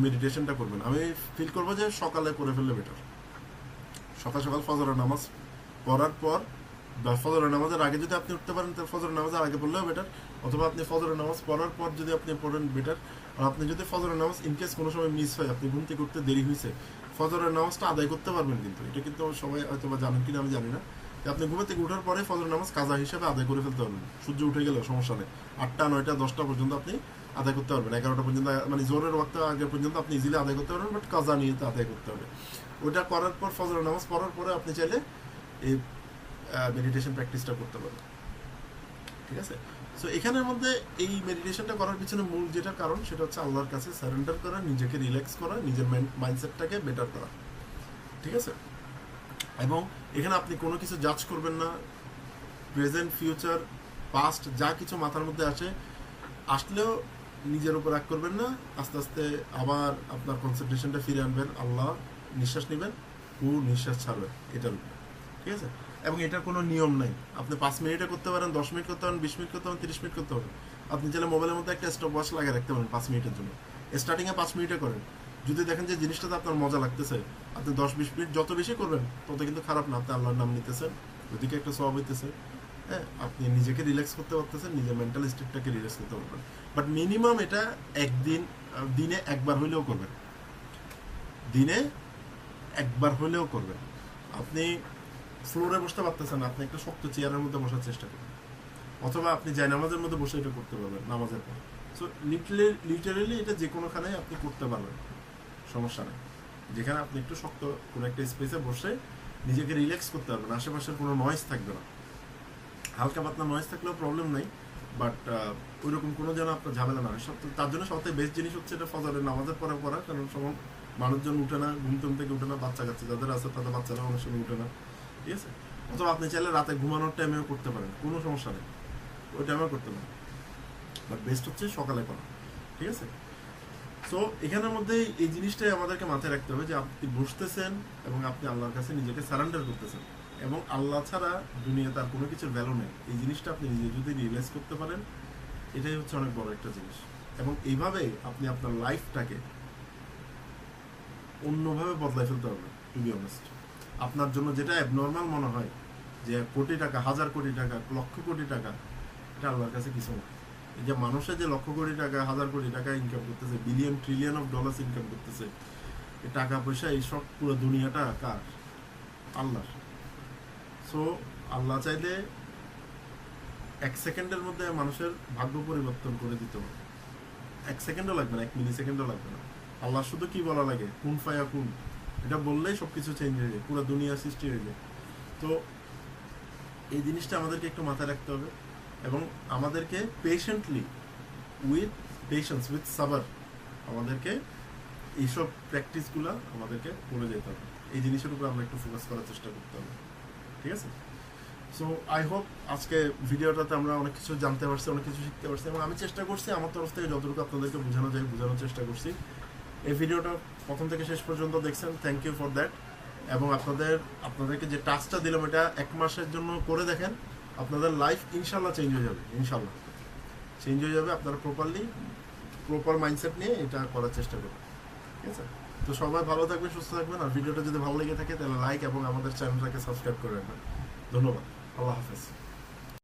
মেডিটেশনটা করবেন। আমি ফিল করবো যে সকালে করে ফেললে বেটার, সকাল সকাল ফজরের নামাজ পড়ার পর বা ফজরের নামাজের আগে যদি আপনি উঠতে পারেন তাহলে ফজরের নামাজের আগে পড়লেও বেটার, অথবা আপনি ফজরের নামাজ পড়ার পর যদি আপনি পড়েন বেটার। আর আপনি যদি ফজরের নামাজ ইনকেস কোনো সময় মিস হয়, আপনি ঘুম থেকে উঠতে দেরি হয়েছে, ফজরের নামাজটা আদায় করতে পারবেন, কিন্তু এটা কিন্তু সবাই হয়তো বা জানেন কিনা আমি জানি না, যে আপনি ঘুমে থেকে উঠার পরে ফজরের নামাজ কাজা হিসেবে আদায় করে ফেলতে পারবেন, সূর্য উঠে গেলেও সমস্যা নেই, 8টা 9টা 10টা পর্যন্ত আপনি আদায় করতে পারবেন, 11টা পর্যন্ত, মানে জোরের ওয়াক্ত আগে পর্যন্ত আপনি ইজিলি আদায় করতে পারবেন, বাট কাজা নিয়ে তো আদায় করতে হবে। ওইটা করার পর ফজরের নামাজ পড়ার পরে আপনি চাইলে এই মেডিটেশন প্র্যাকটিসটা করতে পারবেন, ঠিক আছে। সো এখানের মধ্যে এই মেডিটেশনটা করার পিছনে মূল যেটা কারণ সেটা হচ্ছে আল্লাহর কাছে সারেন্ডার করা, নিজেকে রিল্যাক্স করা, নিজের মাইন্ডসেটটাকে বেটার করা, ঠিক আছে। এবং এখানে আপনি কোনো কিছু জাজ করবেন না, প্রেজেন্ট ফিউচার পাস্ট যা কিছু মাথার মধ্যে আসলেও নিজের উপর রাগ করবেন না, আস্তে আস্তে আবার আপনার কনসেন্ট্রেশনটা ফিরে আনবেন, আল্লাহ নিঃশ্বাস নেবেন ও নিঃশ্বাস ছাড়বেন, এটার উপরে, ঠিক আছে। এবং এটার কোনো নিয়ম নাই, আপনি 5 মিনিটে করতে পারেন, 10 মিনিট করতে পারেন, 20 মিনিট করতে পারেন, 30 মিনিট করতে পারেন। আপনি চাইলে মোবাইলের মধ্যে একটা স্টপ ওয়াচ লাগিয়ে রাখতে পারেন 5 মিনিটের জন্য, স্টার্টিংয়ে 5 মিনিটে করেন। যদি দেখেন যে জিনিসটাতে আপনার মজা লাগতেছে, আপনি 10-20 মিনিট যত বেশি করবেন তত কিন্তু খারাপ না, আপনি আল্লাহর নাম নিতেছেন, ওদিকে একটা সওয়াব হইতেছে, হ্যাঁ, আপনি নিজেকে রিল্যাক্স করতে পারতেছেন, নিজের মেন্টাল স্টেটটাকে রিল্যাক্স করতে পারবেন। বাট মিনিমাম এটা দিনে একবার হইলেও করবেন, দিনে একবার হলেও করবেন। আপনি ফ্লোরে বসতে পারতেছেন, আপনি একটা শক্ত চেয়ারের মধ্যে বসার চেষ্টা করবেন, অথবা আপনি নামাজের মধ্যে বসে এটা করতে পারবেন নামাজের পর। সো লিটারেলি এটা যে কোনোখানে আপনি করতে পারবেন, সমস্যা নেই। যেখানে আপনি একটু শক্ত কোনো একটা স্পেসে বসে নিজেকে রিল্যাক্স করতে পারবেন, আশেপাশের কোনো নয়েজ থাকবে না, হালকা পাতলা নয়েজ থাকলেও প্রবলেম নেই, বাট ওইরকম কোনো যেন আপনার ঝামেলা না হয়। তার জন্য সবথেকে বেস্ট জিনিস হচ্ছে এটা ফজরের নামাজের পরে পড়া, কারণ সব মানুষজন উঠে না, ঘুম থেকে উঠে না, বাচ্চা কাচ্চা যাদের আছে তাদের বাচ্চারা অনেক সময় উঠে না, ঠিক আছে। অথবা আপনি চাইলে রাতে ঘুমানোর টাইমেও করতে পারেন, কোনো সমস্যা নেই, ওই টাইমেও করতে পারেন, বাট বেস্ট হচ্ছে সকালে করা, ঠিক আছে। সো এখানের মধ্যে এই জিনিসটাই আমাদেরকে মাথায় রাখতে হবে যে আপনি বসতেছেন এবং আপনি আল্লাহর কাছে নিজেকে সারেন্ডার করতেছেন, এবং আল্লাহ ছাড়া দুনিয়া তার কোনো কিছুর ভ্যালু নেই। এই জিনিসটা আপনি নিজে যদি রিয়েলাইজ করতে পারেন, এটাই হচ্ছে অনেক বড় একটা জিনিস। এবং এইভাবে আপনি আপনার লাইফটাকে অন্যভাবে বদলাই ফেলতে পারবেন। টু বি অনেস্ট, আপনার জন্য যেটা অ্যাবনর্মাল মনে হয়, যে কোটি টাকা, 1000 কোটি টাকা, লক্ষ কোটি টাকা, এটা আল্লাহর কাছে কিছু না। এই যে মানুষের যে লক্ষ কোটি টাকা, 1000 কোটি টাকা ইনকাম করতেছে, billion trillion of dollars income করতেছে, এই টাকা পয়সা এইসব পুরো দুনিয়াটা কার? আল্লাহর। সো আল্লাহ চাইলে 1 সেকেন্ডের মধ্যে মানুষের ভাগ্য পরিবর্তন করে দিতে হবে, 1 সেকেন্ডও লাগবে না, 1 মিলি সেকেন্ডও লাগবে না। আল্লাহ শুধু কি বলা লাগে, কুন ফায়া কুন, এটা বললেই সবকিছু চেঞ্জ হয়ে যায়, পুরো দুনিয়া সৃষ্টি হয়ে যায়। তো এই জিনিসটা আমাদেরকে একটু মাথায় রাখতে হবে, এবং আমাদেরকে পেশেন্টলি, উইথ সাবার, আমাদেরকে এইসব প্র্যাকটিসগুলো আমাদেরকে করে যেতে হবে। এই জিনিসের উপর আমরা একটু ফোকাস করার চেষ্টা করতে হবে, ঠিক আছে। সো আই হোপ আজকে ভিডিওটাতে আমরা অনেক কিছু জানতে পারছি, অনেক কিছু শিখতে পারছি, এবং আমি চেষ্টা করছি আমার তরফ থেকে যতটুকু আপনাদেরকে বোঝানো যায় বোঝানোর চেষ্টা করছি। এই ভিডিওটা প্রথম থেকে শেষ পর্যন্ত দেখছেন, থ্যাংক ইউ ফর দ্যাট। এবং আপনাদেরকে যে টাস্কটা দিলাম এটা 1 মাসের জন্য করে দেখেন, আপনাদের লাইফ ইনশাল্লাহ চেঞ্জ হয়ে যাবে, ইনশাল্লাহ চেঞ্জ হয়ে যাবে। আপনারা প্রপার মাইন্ডসেট নিয়ে এটা করার চেষ্টা করবেন, ঠিক আছে। তো সবাই ভালো থাকবেন, সুস্থ থাকবেন, আর ভিডিওটা যদি ভালো লেগে থাকে তাহলে লাইক এবং আমাদের চ্যানেলটাকে সাবস্ক্রাইব করে রাখবেন। ধন্যবাদ, আল্লাহ হাফেজ।